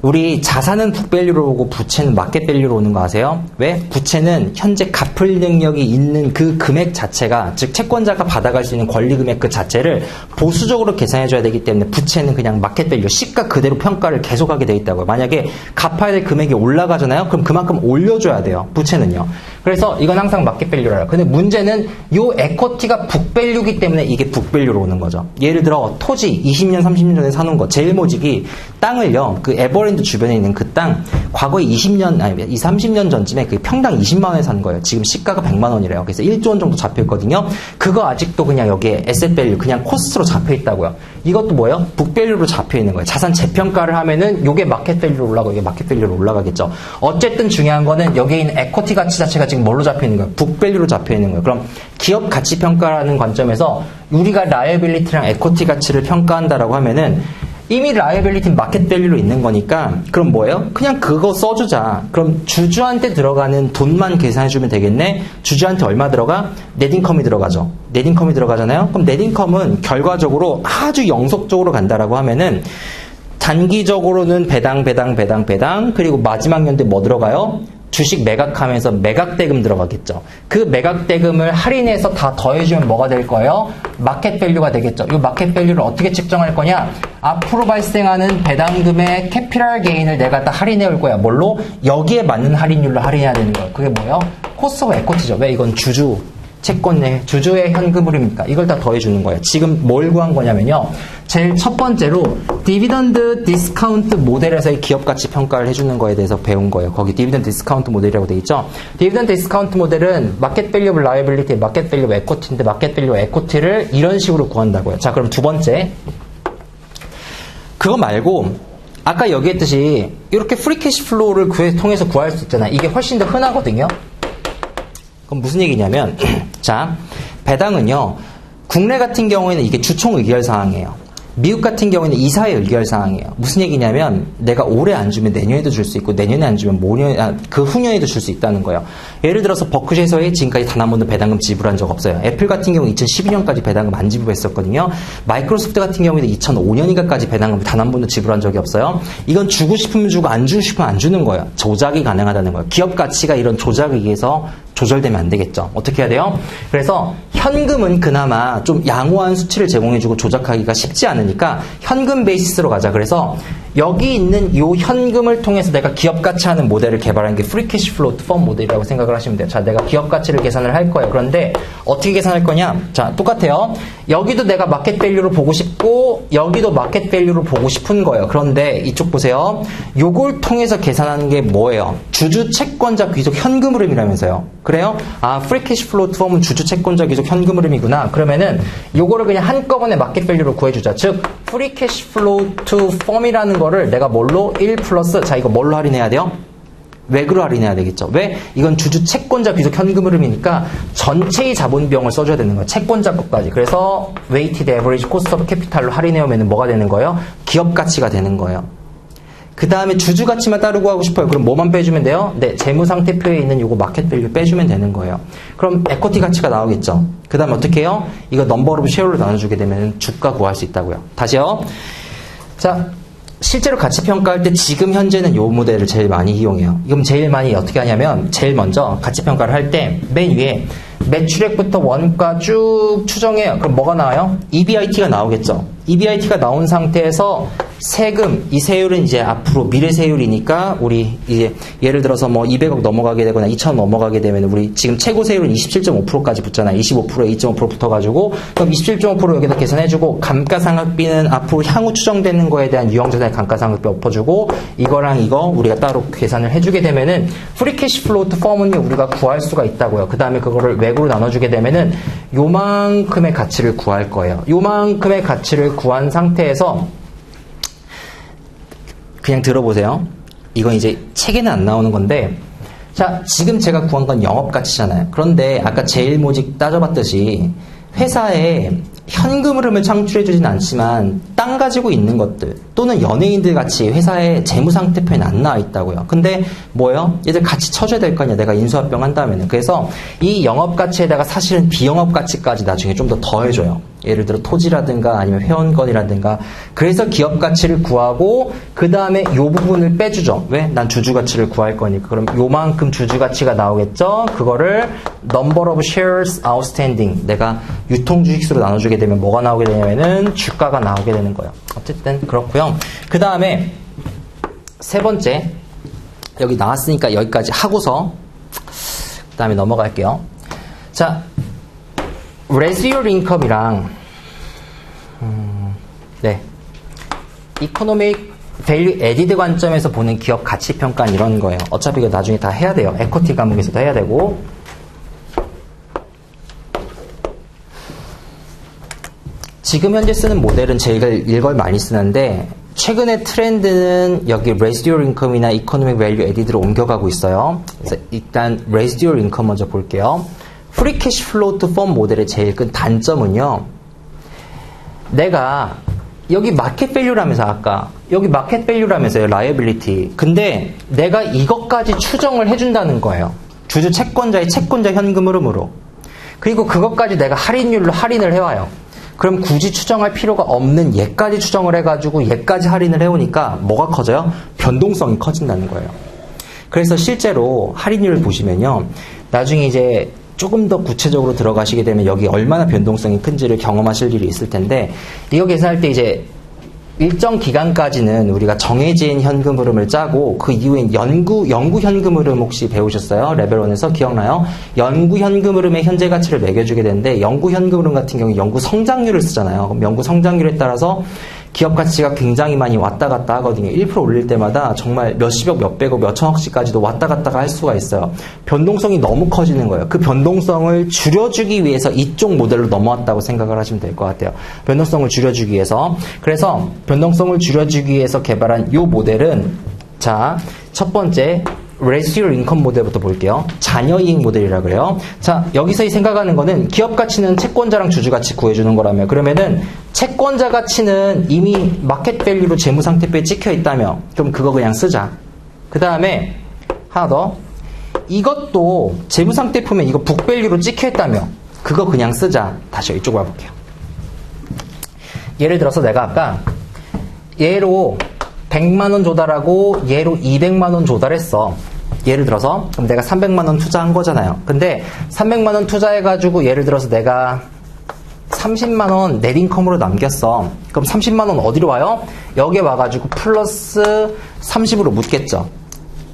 우리 자산은 북밸류로 오고 부채는 마켓밸류로 오는 거 아세요? 왜? 부채는 현재 갚을 능력이 있는 그 금액 자체가, 즉 채권자가 받아갈 수 있는 권리금액 그 자체를 보수적으로 계산해줘야 되기 때문에 부채는 그냥 마켓밸류, 시가 그대로 평가를 계속하게 돼 있다고요. 만약에 갚아야 될 금액이 올라가잖아요? 그럼 그만큼 올려줘야 돼요. 부채는요. 그래서 이건 항상 마켓밸류라요. 근데 문제는 요 에쿼티가 북밸류기 때문에 이게 북밸류로 오는 거죠. 예를 들어 토지 20년, 30년 전에 사놓은 거 제일 모직이 땅을요. 그 에버랜드 주변에 있는 그 땅 과거에 20년, 아니 30년 전쯤에 그 평당 20만 원에 산 거예요. 지금 시가가 100만 원이래요. 그래서 1조 원 정도 잡혀있거든요. 그거 아직도 그냥 여기에 에셋밸류, 그냥 코스트로 잡혀있다고요. 이것도 뭐예요? 북밸류로 잡혀있는 거예요. 자산 재평가를 하면은 요게 마켓밸류로 올라가고 이게 마켓밸류로 올라가겠죠. 어쨌든 중요한 거는 여기에 있는 에쿼티 가치 자체가 지금 뭘로 잡혀있는 거예요? 북밸류로 잡혀있는 거예요. 그럼 기업 가치 평가라는 관점에서 우리가 라이어빌리티랑 에쿼티 가치를 평가한다라고 하면은 이미 라이어빌리티 마켓밸류로 있는 거니까 그럼 뭐예요? 그냥 그거 써주자. 그럼 주주한테 들어가는 돈만 계산해주면 되겠네? 주주한테 얼마 들어가? 넷인컴이 들어가죠. 넷인컴이 들어가잖아요? 그럼 넷인컴은 결과적으로 아주 영속적으로 간다라고 하면은 단기적으로는 배당 그리고 마지막 연도에 뭐 들어가요? 주식 매각하면서 매각대금 들어가겠죠. 그 매각대금을 할인해서 다 더해주면 뭐가 될 거예요? 마켓밸류가 되겠죠. 이 마켓밸류를 어떻게 측정할 거냐? 앞으로 발생하는 배당금의 캐피탈 게인을 내가 다 할인해 올 거야. 뭘로? 여기에 맞는 할인율로 할인해야 되는 거예요. 그게 뭐예요? 코스트 오브 에쿼티죠. 왜? 이건 주주, 채권의 주주의 현금 흐름이니까 이걸 다 더해주는 거예요. 지금 뭘 구한 거냐면요. 제일 첫 번째로 디비던드 디스카운트 모델에서의 기업가치 평가를 해주는 거에 대해서 배운 거예요. 거기 디비던드 디스카운트 모델이라고 돼 있죠. 디비던드 디스카운트 모델은 마켓 밸류 오브 라이어빌리티, 마켓 밸류 오브 에쿼티인데 마켓 밸류 오브 에쿼티를 이런 식으로 구한다고요. 자, 그럼 두 번째. 그거 말고 아까 얘기했듯이 이렇게 프리 캐시 플로우를 통해서 구할 수 있잖아요. 이게 훨씬 더 흔하거든요. 그럼 무슨 얘기냐면 자, 배당은요. 국내 같은 경우에는 이게 주총 의결 사항이에요. 미국 같은 경우에는 이사의 의결 사항이에요. 무슨 얘기냐면 내가 올해 안 주면 내년에도 줄 수 있고 내년에 안 주면 그 후년에도 줄 수 있다는 거예요. 예를 들어서 버크셔에서의 지금까지 단 한 번도 배당금 지불한 적 없어요. 애플 같은 경우 2012년까지 배당금 안 지불했었거든요. 마이크로소프트 같은 경우에는 2005년인가까지 배당금 단 한 번도 지불한 적이 없어요. 이건 주고 싶으면 주고 안 주고 싶으면 안 주는 거예요. 조작이 가능하다는 거예요. 기업 가치가 이런 조작에 의해서 조절되면 안 되겠죠. 어떻게 해야 돼요? 그래서 현금은 그나마 좀 양호한 수치를 제공해주고 조작하기가 쉽지 않으니까 현금 베이시스로 가자. 그래서 여기 있는 이 현금을 통해서 내가 기업 가치하는 모델을 개발한 게 프리 캐시 플로우 펌 모델이라고 생각을 하시면 돼요. 자, 내가 기업 가치를 계산을 할 거예요. 그런데 어떻게 계산할 거냐? 자, 똑같아요. 여기도 내가 마켓 밸류로 보고 싶고 여기도 마켓 밸류로 보고 싶은 거예요. 그런데 이쪽 보세요. 요걸 통해서 계산하는 게 뭐예요? 주주 채권자 귀속 현금 흐름이라면서요. 그래요? 아, 프리 캐시 플로우 펌은 주주 채권자 귀속 현금 흐름이구나. 그러면은 요거를 그냥 한꺼번에 마켓 밸류로 구해주자. 즉 free cash flow to firm이라는 거를 내가 뭘로? 1 플러스, 자, 이거 뭘로 할인해야 돼요? 외그로 할인해야 되겠죠. 왜? 이건 주주 채권자 귀속 현금 흐름이니까 전체의 자본 비용을 써줘야 되는 거예요. 채권자 것까지. 그래서 weighted average cost of capital로 할인해오면 뭐가 되는 거예요? 기업 가치가 되는 거예요. 그 다음에 주주 가치만 따로 구하고 싶어요. 그럼 뭐만 빼주면 돼요? 네, 재무상태표에 있는 요거 마켓 밸류 빼주면 되는 거예요. 그럼 에쿼티 가치가 나오겠죠. 그 다음에 어떻게 해요? 이거 넘버 오브 쉐어로 나눠주게 되면 주가 구할 수 있다고요. 다시요. 자, 실제로 가치 평가할 때 지금 현재는 요 모델을 제일 많이 이용해요. 이건 제일 많이 어떻게 하냐면 제일 먼저 가치 평가를 할 때 맨 위에 매출액부터 원가 쭉 추정해요. 그럼 뭐가 나와요? EBIT가 나오겠죠. EBIT가 나온 상태에서 세금, 이 세율은 이제 앞으로 미래 세율이니까 우리 이제 예를 들어서 뭐 200억 넘어가게 되거나 2,000억 넘어가게 되면 우리 지금 최고 세율은 27.5%까지 붙잖아요. 25%에 2.5% 붙어가지고 그럼 27.5% 여기다 계산해주고 감가상각비는 앞으로 향후 추정되는 거에 대한 유형자산의 감가상각비 엎어주고 이거랑 이거 우리가 따로 계산을 해주게 되면은 프리 캐시 플로우 투 펌은 우리가 구할 수가 있다고요. 그 다음에 그거를 외국으로 나눠주게 되면은 요만큼의 가치를 구할 거예요. 요만큼의 가치를 구한 상태에서 그냥 들어보세요. 이건 이제 책에는 안 나오는 건데 자, 지금 제가 구한 건 영업가치잖아요. 그런데 아까 제일모직 따져봤듯이 회사에 현금 흐름을 창출해주진 않지만 땅 가지고 있는 것들 또는 연예인들 같이 회사의 재무상태표에는 안 나와 있다고요. 근데 뭐예요? 얘들 같이 쳐줘야 될 거 아니야. 내가 인수합병 한 다음에는. 그래서 이 영업가치에다가 사실은 비영업가치까지 나중에 좀 더 더해줘요. 예를 들어 토지라든가 아니면 회원권이라든가. 그래서 기업가치를 구하고 그 다음에 요 부분을 빼주죠. 왜? 난 주주가치를 구할 거니까. 그럼 요만큼 주주가치가 나오겠죠? 그거를 number of shares outstanding 내가 유통주식수로 나눠주게 되면 뭐가 나오게 되냐면은 주가가 나오게 되는 거예요. 어쨌든 그렇고요. 그 다음에 세 번째 여기 나왔으니까 여기까지 하고서 그 다음에 넘어갈게요. 자, residual income이랑 네, economic value added 관점에서 보는 기업 가치 평가는 이런 거예요. 어차피 이거 나중에 다 해야 돼요. equity 과목에서도 해야 되고. 지금 현재 쓰는 모델은 제가 이걸 많이 쓰는데 최근의 트렌드는 여기 residual income이나 economic value added로 옮겨가고 있어요. 그래서 일단 residual income 먼저 볼게요. free cash flow to firm 모델의 제일 큰 단점은요. 내가 여기 마켓 밸류라면서 아까 여기 마켓 밸류라면서요. liability. 근데 내가 이것까지 추정을 해준다는 거예요. 주주 채권자의 채권자 현금 흐름으로. 그리고 그것까지 내가 할인율로 할인을 해와요. 그럼 굳이 추정할 필요가 없는 얘까지 추정을 해가지고 얘까지 할인을 해오니까 뭐가 커져요? 변동성이 커진다는 거예요. 그래서 실제로 할인율을 보시면요. 나중에 이제 조금 더 구체적으로 들어가시게 되면 여기 얼마나 변동성이 큰지를 경험하실 일이 있을 텐데 이거 계산할 때 이제 일정 기간까지는 우리가 정해진 현금 흐름을 짜고 그 이후엔 연구 현금 흐름 혹시 배우셨어요? 레벨 1에서 기억나요? 연구 현금 흐름의 현재 가치를 매겨주게 되는데 연구 현금 흐름 같은 경우에 연구 성장률을 쓰잖아요. 그럼 연구 성장률에 따라서 기업 가치가 굉장히 많이 왔다 갔다 하거든요. 1% 올릴 때마다 정말 몇십억, 몇백억, 몇천억씩까지도 왔다 갔다가 할 수가 있어요. 변동성이 너무 커지는 거예요. 그 변동성을 줄여주기 위해서 이쪽 모델로 넘어왔다고 생각을 하시면 될 것 같아요. 변동성을 줄여주기 위해서. 그래서 변동성을 줄여주기 위해서 개발한 이 모델은 자, 첫 번째 residual income 모델부터 볼게요. 자녀이익 모델이라 그래요. 자, 여기서 생각하는 거는 기업 가치는 채권자랑 주주 가치 구해주는 거라며. 그러면은 채권자 가치는 이미 마켓 밸류로 재무상태표에 찍혀 있다며. 그럼 그거 그냥 쓰자. 그 다음에 하나 더. 이것도 재무상태표면 이거 북밸류로 찍혀 있다며. 그거 그냥 쓰자. 다시 이쪽으로 와볼게요. 예를 들어서 내가 아까 얘로 100만원 조달하고 얘로 200만원 조달했어. 예를 들어서 그럼 내가 300만원 투자한 거잖아요. 근데 300만원 투자해가지고 예를 들어서 내가 30만원 넷인컴으로 남겼어. 그럼 30만원 어디로 와요? 여기에 와가지고 플러스 30으로 묻겠죠.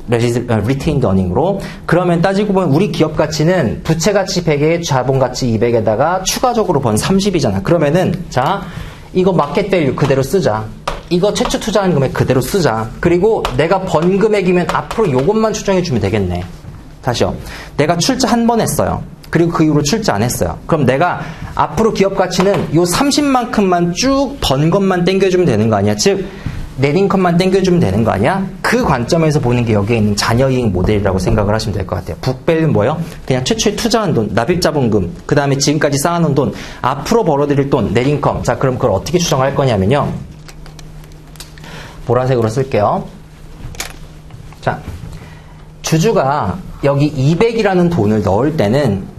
retained earning으로. 그러면 따지고 보면 우리 기업 가치는 부채 가치 100에 자본 가치 200에다가 추가적으로 번 30이잖아. 그러면은 자, 이거 마켓 밸류 그대로 쓰자. 이거 최초 투자한 금액 그대로 쓰자. 그리고 내가 번 금액이면 앞으로 요것만 추정해주면 되겠네. 다시요. 내가 출자 한 번 했어요. 그리고 그 이후로 출자 안 했어요. 그럼 내가 앞으로 기업 가치는 요 30만큼만 쭉 번 것만 땡겨주면 되는 거 아니야? 즉 넷인컴만 땡겨주면 되는 거 아니야? 그 관점에서 보는 게 여기에 있는 자녀이익 모델이라고 생각을 하시면 될 것 같아요. 북밸류는 뭐예요? 그냥 최초에 투자한 돈, 납입자본금, 그 다음에 지금까지 쌓아놓은 돈, 앞으로 벌어들일 돈, 넷인컴. 자, 그럼 그걸 어떻게 추정할 거냐면요. 보라색으로 쓸게요. 자, 주주가 여기 200이라는 돈을 넣을 때는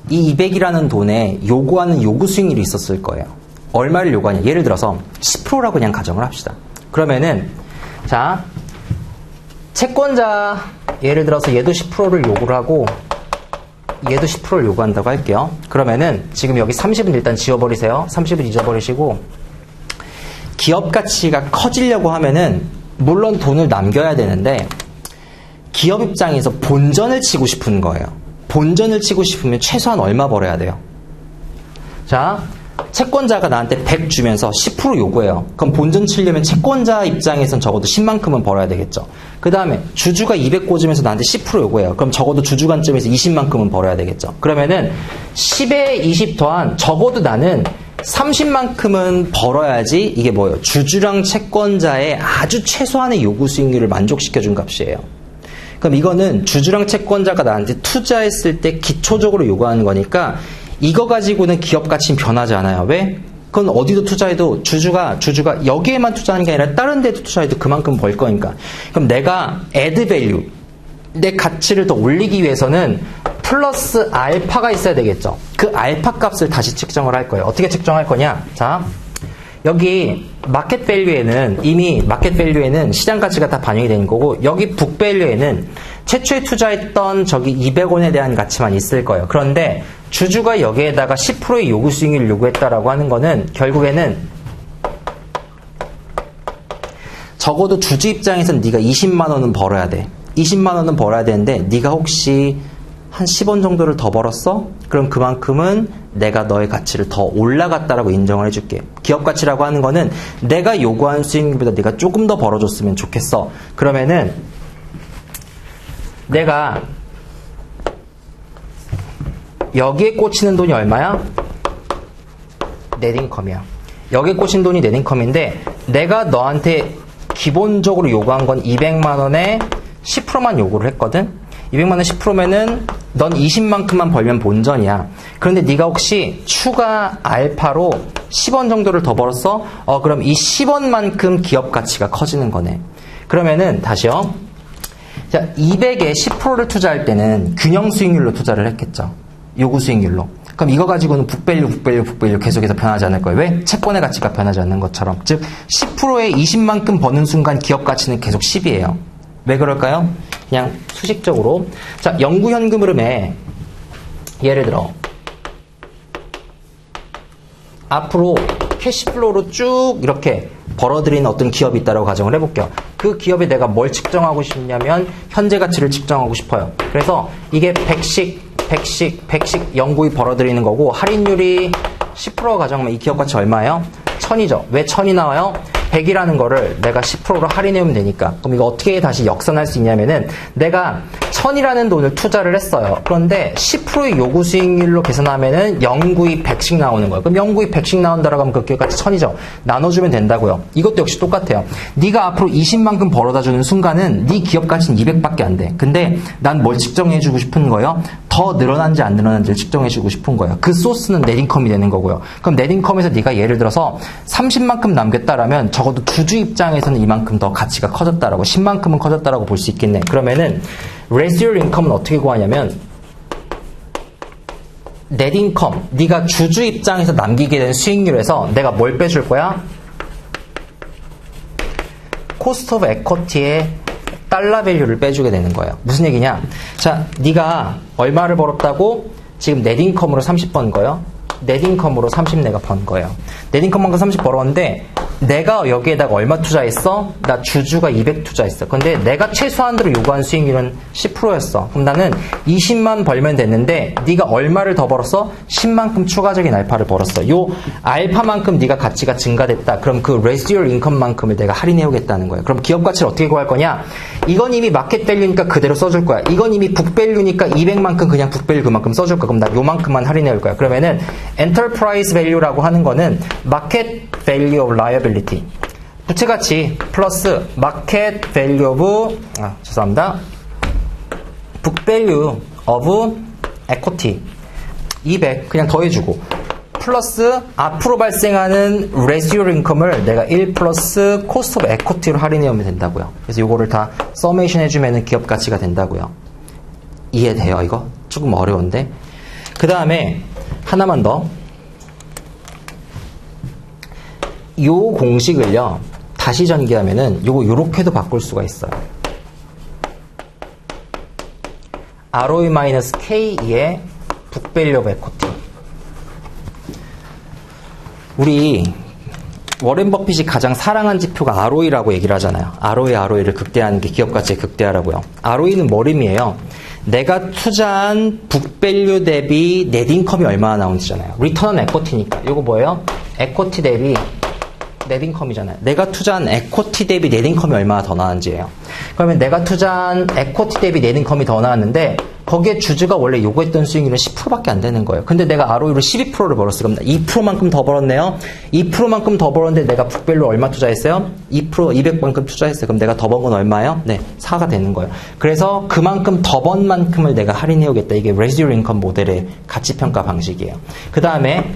이 200이라는 돈에 요구하는 요구 수익률이 있었을 거예요. 얼마를 요구하냐? 예를 들어서 10%라고 그냥 가정을 합시다. 그러면은 자, 채권자 예를 들어서 얘도 10%를 요구를 하고 얘도 10%를 요구한다고 할게요. 그러면은 지금 여기 30은 일단 지워버리세요. 30은 잊어버리시고 기업 가치가 커지려고 하면은 물론 돈을 남겨야 되는데 기업 입장에서 본전을 치고 싶은 거예요. 본전을 치고 싶으면 최소한 얼마 벌어야 돼요? 자, 채권자가 나한테 100 주면서 10% 요구해요. 그럼 본전 치려면 채권자 입장에선 적어도 10만큼은 벌어야 되겠죠. 그 다음에 주주가 200 꽂으면서 나한테 10% 요구해요. 그럼 적어도 주주 관점에서 20만큼은 벌어야 되겠죠. 그러면은 10에 20 더한 적어도 나는 30만큼은 벌어야지 이게 뭐예요? 주주랑 채권자의 아주 최소한의 요구 수익률을 만족시켜준 값이에요. 그럼 이거는 주주랑 채권자가 나한테 투자했을 때 기초적으로 요구하는 거니까 이거 가지고는 기업 가치는 변하지 않아요. 왜? 그건 어디도 투자해도 주주가 여기에만 투자하는 게 아니라 다른 데도 투자해도 그만큼 벌 거니까. 그럼 내가 add value, 내 가치를 더 올리기 위해서는 플러스 알파가 있어야 되겠죠. 그 알파 값을 다시 측정을 할 거예요. 어떻게 측정할 거냐? 자, 여기 마켓 밸류에는 이미 마켓 밸류에는 시장 가치가 다 반영이 되는 거고 여기 북 밸류에는 최초에 투자했던 저기 200원에 대한 가치만 있을 거예요. 그런데 주주가 여기에다가 10%의 요구 수익률을 요구했다라고 하는 거는 결국에는 적어도 주주 입장에서는 네가 20만 원은 벌어야 돼. 20만 원은 벌어야 되는데 네가 혹시 한 10원 정도를 더 벌었어? 그럼 그만큼은 내가 너의 가치를 더 올라갔다라고 인정을 해줄게. 기업 가치라고 하는 거는 내가 요구한 수익률보다 네가 조금 더 벌어줬으면 좋겠어. 그러면은 내가 여기에 꽂히는 돈이 얼마야? 넷인컴이야. 여기에 꽂힌 돈이 넷인컴인데 내가 너한테 기본적으로 요구한 건 200만 원에 10%만 요구를 했거든? 200만 원 10%면은 넌 20만큼만 벌면 본전이야. 그런데 네가 혹시 추가 알파로 10원 정도를 더 벌었어? 그럼 이 10원만큼 기업 가치가 커지는 거네. 그러면은 다시요. 자, 200에 10%를 투자할 때는 균형 수익률로 투자를 했겠죠. 요구 수익률로. 그럼 이거 가지고는 북밸류 계속해서 변하지 않을 거예요. 왜? 채권의 가치가 변하지 않는 것처럼. 즉 10%에 20만큼 버는 순간 기업 가치는 계속 10이에요. 왜 그럴까요? 그냥 수식적으로. 자, 영구 현금 흐름에 예를 들어 앞으로 캐시플로우로 쭉 이렇게 벌어들이는 어떤 기업이 있다고 가정을 해볼게요. 그 기업에 내가 뭘 측정하고 싶냐면 현재 가치를 측정하고 싶어요. 그래서 이게 100씩 영구히 벌어들이는 거고 할인율이 10% 가정하면 이 기업 가치 얼마예요? 1000이죠. 왜 1000이 나와요? 100이라는 거를 내가 10%로 할인해오면 되니까. 그럼 이거 어떻게 다시 역산할 수 있냐면은 내가 1000이라는 돈을 투자를 했어요. 그런데 10%의 요구 수익률로 계산하면은 영구히 100씩 나오는 거예요. 그럼 영구히 100씩 나온다라고 하면 그 기업가치 1000이죠. 나눠주면 된다고요. 이것도 역시 똑같아요. 네가 앞으로 20만큼 벌어다주는 순간은 네 기업가치는 200밖에 안 돼. 근데 난 뭘 측정해주고 싶은 거예요? 더 늘어난지 안 늘어난지를 측정해주고 싶은 거예요. 그 소스는 넷인컴이 되는 거고요. 그럼 넷인컴에서 네가 예를 들어서 30만큼 남겼다라면 적어도 주주 입장에서는 이만큼 더 가치가 커졌다라고 10만큼은 커졌다라고 볼 수 있겠네. 그러면은 residual income은 어떻게 구하냐면 net income, 네가 주주 입장에서 남기게 된 수익률에서 내가 뭘 빼줄 거야? cost of equity의 달러 밸류를 빼주게 되는 거예요. 무슨 얘기냐? 자, 네가 얼마를 벌었다고? 지금 net income으로 30 번 거예요. net income으로 30 내가 번 거예요. net income만큼 30 벌었는데 내가 여기에다가 얼마 투자했어? 나 주주가 200 투자했어. 근데 내가 최소한으로 요구한 수익률은 10%였어. 그럼 나는 20만 벌면 됐는데 네가 얼마를 더 벌었어? 10만큼 추가적인 알파를 벌었어. 요 알파만큼 네가 가치가 증가됐다. 그럼 그 residual income만큼을 내가 할인해오겠다는 거예요. 그럼 기업 가치를 어떻게 구할 거냐? 이건 이미 마켓 밸류니까 그대로 써줄 거야. 이건 이미 북 밸류니까 200만큼 그냥 북 밸류 그만큼 써줄 거야. 그럼 나 요만큼만 할인해올 거야. 그러면은 enterprise value라고 하는 거는 market value of liability 부채가치 플러스 market value of 죄송합니다. book value of equity 200 그냥 더해주고 플러스 앞으로 발생하는 residual income을 내가 1 플러스 cost of equity로 할인해오면 된다고요. 그래서 요거를 다 서메이션 해주면 기업 가치가 된다고요. 이해돼요? 이거? 조금 어려운데. 그 다음에 하나만 더. 요 공식을요 다시 전개하면은 요거 요렇게도 바꿀 수가 있어요. ROE-K의 book value of equity. 우리 워렌 버핏이 가장 사랑한 지표가 ROE라고 얘기를 하잖아요. ROE를 극대화하는 게 기업 가치의 극대화라고요. ROE는 뭘 의미해요? 내가 투자한 book value 대비 net income이 얼마나 나오는지잖아요. return on equity니까. 이거 뭐예요? equity 대비 net income이잖아요. 내가 투자한 equity 대비 net income이 얼마나 더 나왔는지예요. 그러면 내가 투자한 equity 대비 net income이 더 나왔는데 거기에 주주가 원래 요구했던 수익률은 10%밖에 안 되는 거예요. 근데 내가 ROE로 12%를 벌었어. 그럼 2%만큼 더 벌었네요. 2%만큼 더 벌었는데 내가 북밸류 얼마 투자했어요? 2% 200만큼 투자했어요. 그럼 내가 더 번 건 얼마예요? 네, 4가 되는 거예요. 그래서 그만큼 더 번 만큼을 내가 할인해오겠다. 이게 residual income 모델의 가치평가 방식이에요. 그 다음에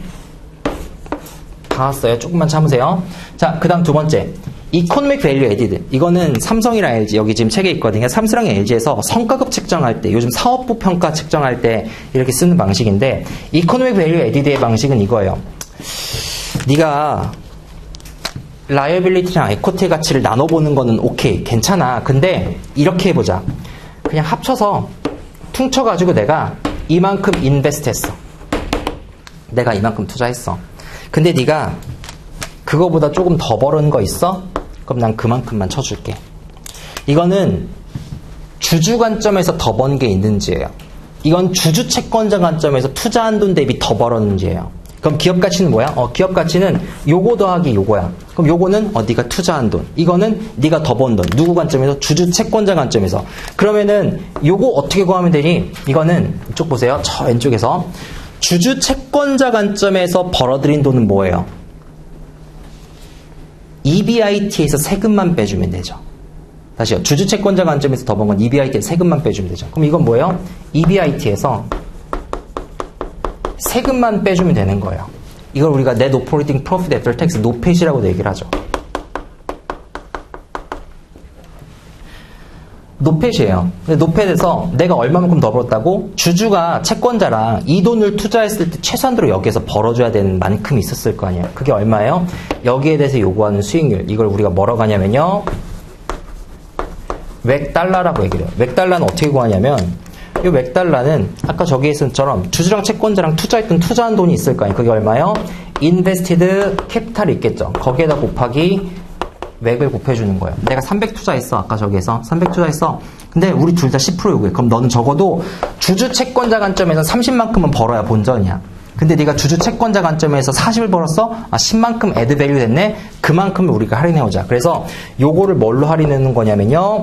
다 왔어요. 조금만 참으세요. 자, 그 다음 두 번째. Economic Value Added. 이거는 삼성이랑 LG, 여기 지금 책에 있거든요. 삼성이랑 LG에서 성과급 측정할 때, 요즘 사업부 평가 측정할 때 이렇게 쓰는 방식인데, Economic Value Added의 방식은 이거예요. 네가 liability랑 equity 가치를 나눠보는 거는 오케이, 괜찮아. 근데 이렇게 해보자. 그냥 합쳐서 퉁쳐가지고 내가 이만큼 인베스트 했어. 내가 이만큼 투자했어. 근데 네가 그거보다 조금 더 벌은 거 있어? 그럼 난 그만큼만 쳐줄게. 이거는 주주 관점에서 더 번 게 있는지예요. 이건 주주 채권자 관점에서 투자한 돈 대비 더 벌었는지예요. 그럼 기업 가치는 뭐야? 기업 가치는 요거 더하기 요거야. 그럼 요거는 네가 투자한 돈. 이거는 네가 더 번 돈. 누구 관점에서? 주주 채권자 관점에서. 그러면은 요거 어떻게 구하면 되니? 이거는 이쪽 보세요. 저 왼쪽에서 주주 채권자 관점에서 벌어들인 돈은 뭐예요? EBIT에서 세금만 빼주면 되죠. 다시요. 주주 채권자 관점에서 더 번 건 EBIT에서 세금만 빼주면 되죠. 그럼 이건 뭐예요? EBIT에서 세금만 빼주면 되는 거예요. 이걸 우리가 Net Operating Profit After Tax, 노펫이라고도 얘기를 하죠. 노펫이에요. 노펫에서 내가 얼마만큼 더 벌었다고? 주주가 채권자랑 이 돈을 투자했을 때 최소한으로 여기에서 벌어줘야 되는 만큼이 있었을 거 아니에요. 그게 얼마예요? 여기에 대해서 요구하는 수익률. 이걸 우리가 뭐라고 하냐면요. 웩달러라고 얘기를 해요. 웩달러는 어떻게 구하냐면 이 웩달러는 아까 저기에 쓴 것처럼 주주랑 채권자랑 투자한 돈이 있을 거 아니에요. 그게 얼마예요? Invested Capital이 있겠죠. 거기에다 곱하기 웩을 곱해주는 거예요. 내가 300 투자했어. 아까 저기에서 300 투자했어. 근데 우리 둘 다 10% 요구해. 그럼 너는 적어도 주주 채권자 관점에서 30만큼은 벌어야 본전이야. 근데 네가 주주 채권자 관점에서 40을 벌었어? 10만큼 애드 밸류 됐네? 그만큼을 우리가 할인해오자. 그래서 요거를 뭘로 할인하는 거냐면요.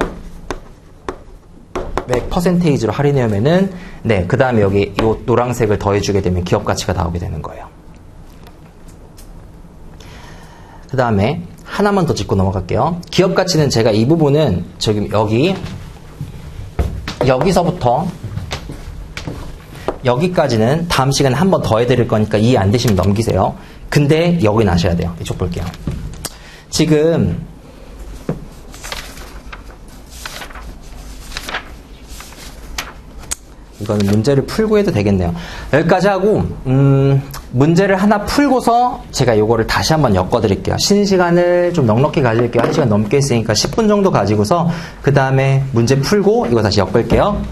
웩 퍼센테이지로 할인해오면은 네, 그 다음에 여기 요 노란색을 더해주게 되면 기업 가치가 나오게 되는 거예요. 그 다음에 하나만 더 짚고 넘어갈게요. 기업 가치는 제가 이 부분은 지금 여기서부터 여기까지는 다음 시간에 한 번 더 해드릴 거니까 이해 안 되시면 넘기세요. 근데 여긴 아셔야 돼요. 이쪽 볼게요. 지금 이거는 문제를 풀고 해도 되겠네요. 여기까지 하고 문제를 하나 풀고서 제가 요거를 다시 한번 엮어드릴게요. 쉬는 시간을 좀 넉넉히 가질게요. 1시간 넘게 했으니까 10분 정도 가지고서 그 다음에 문제 풀고 이거 다시 엮을게요.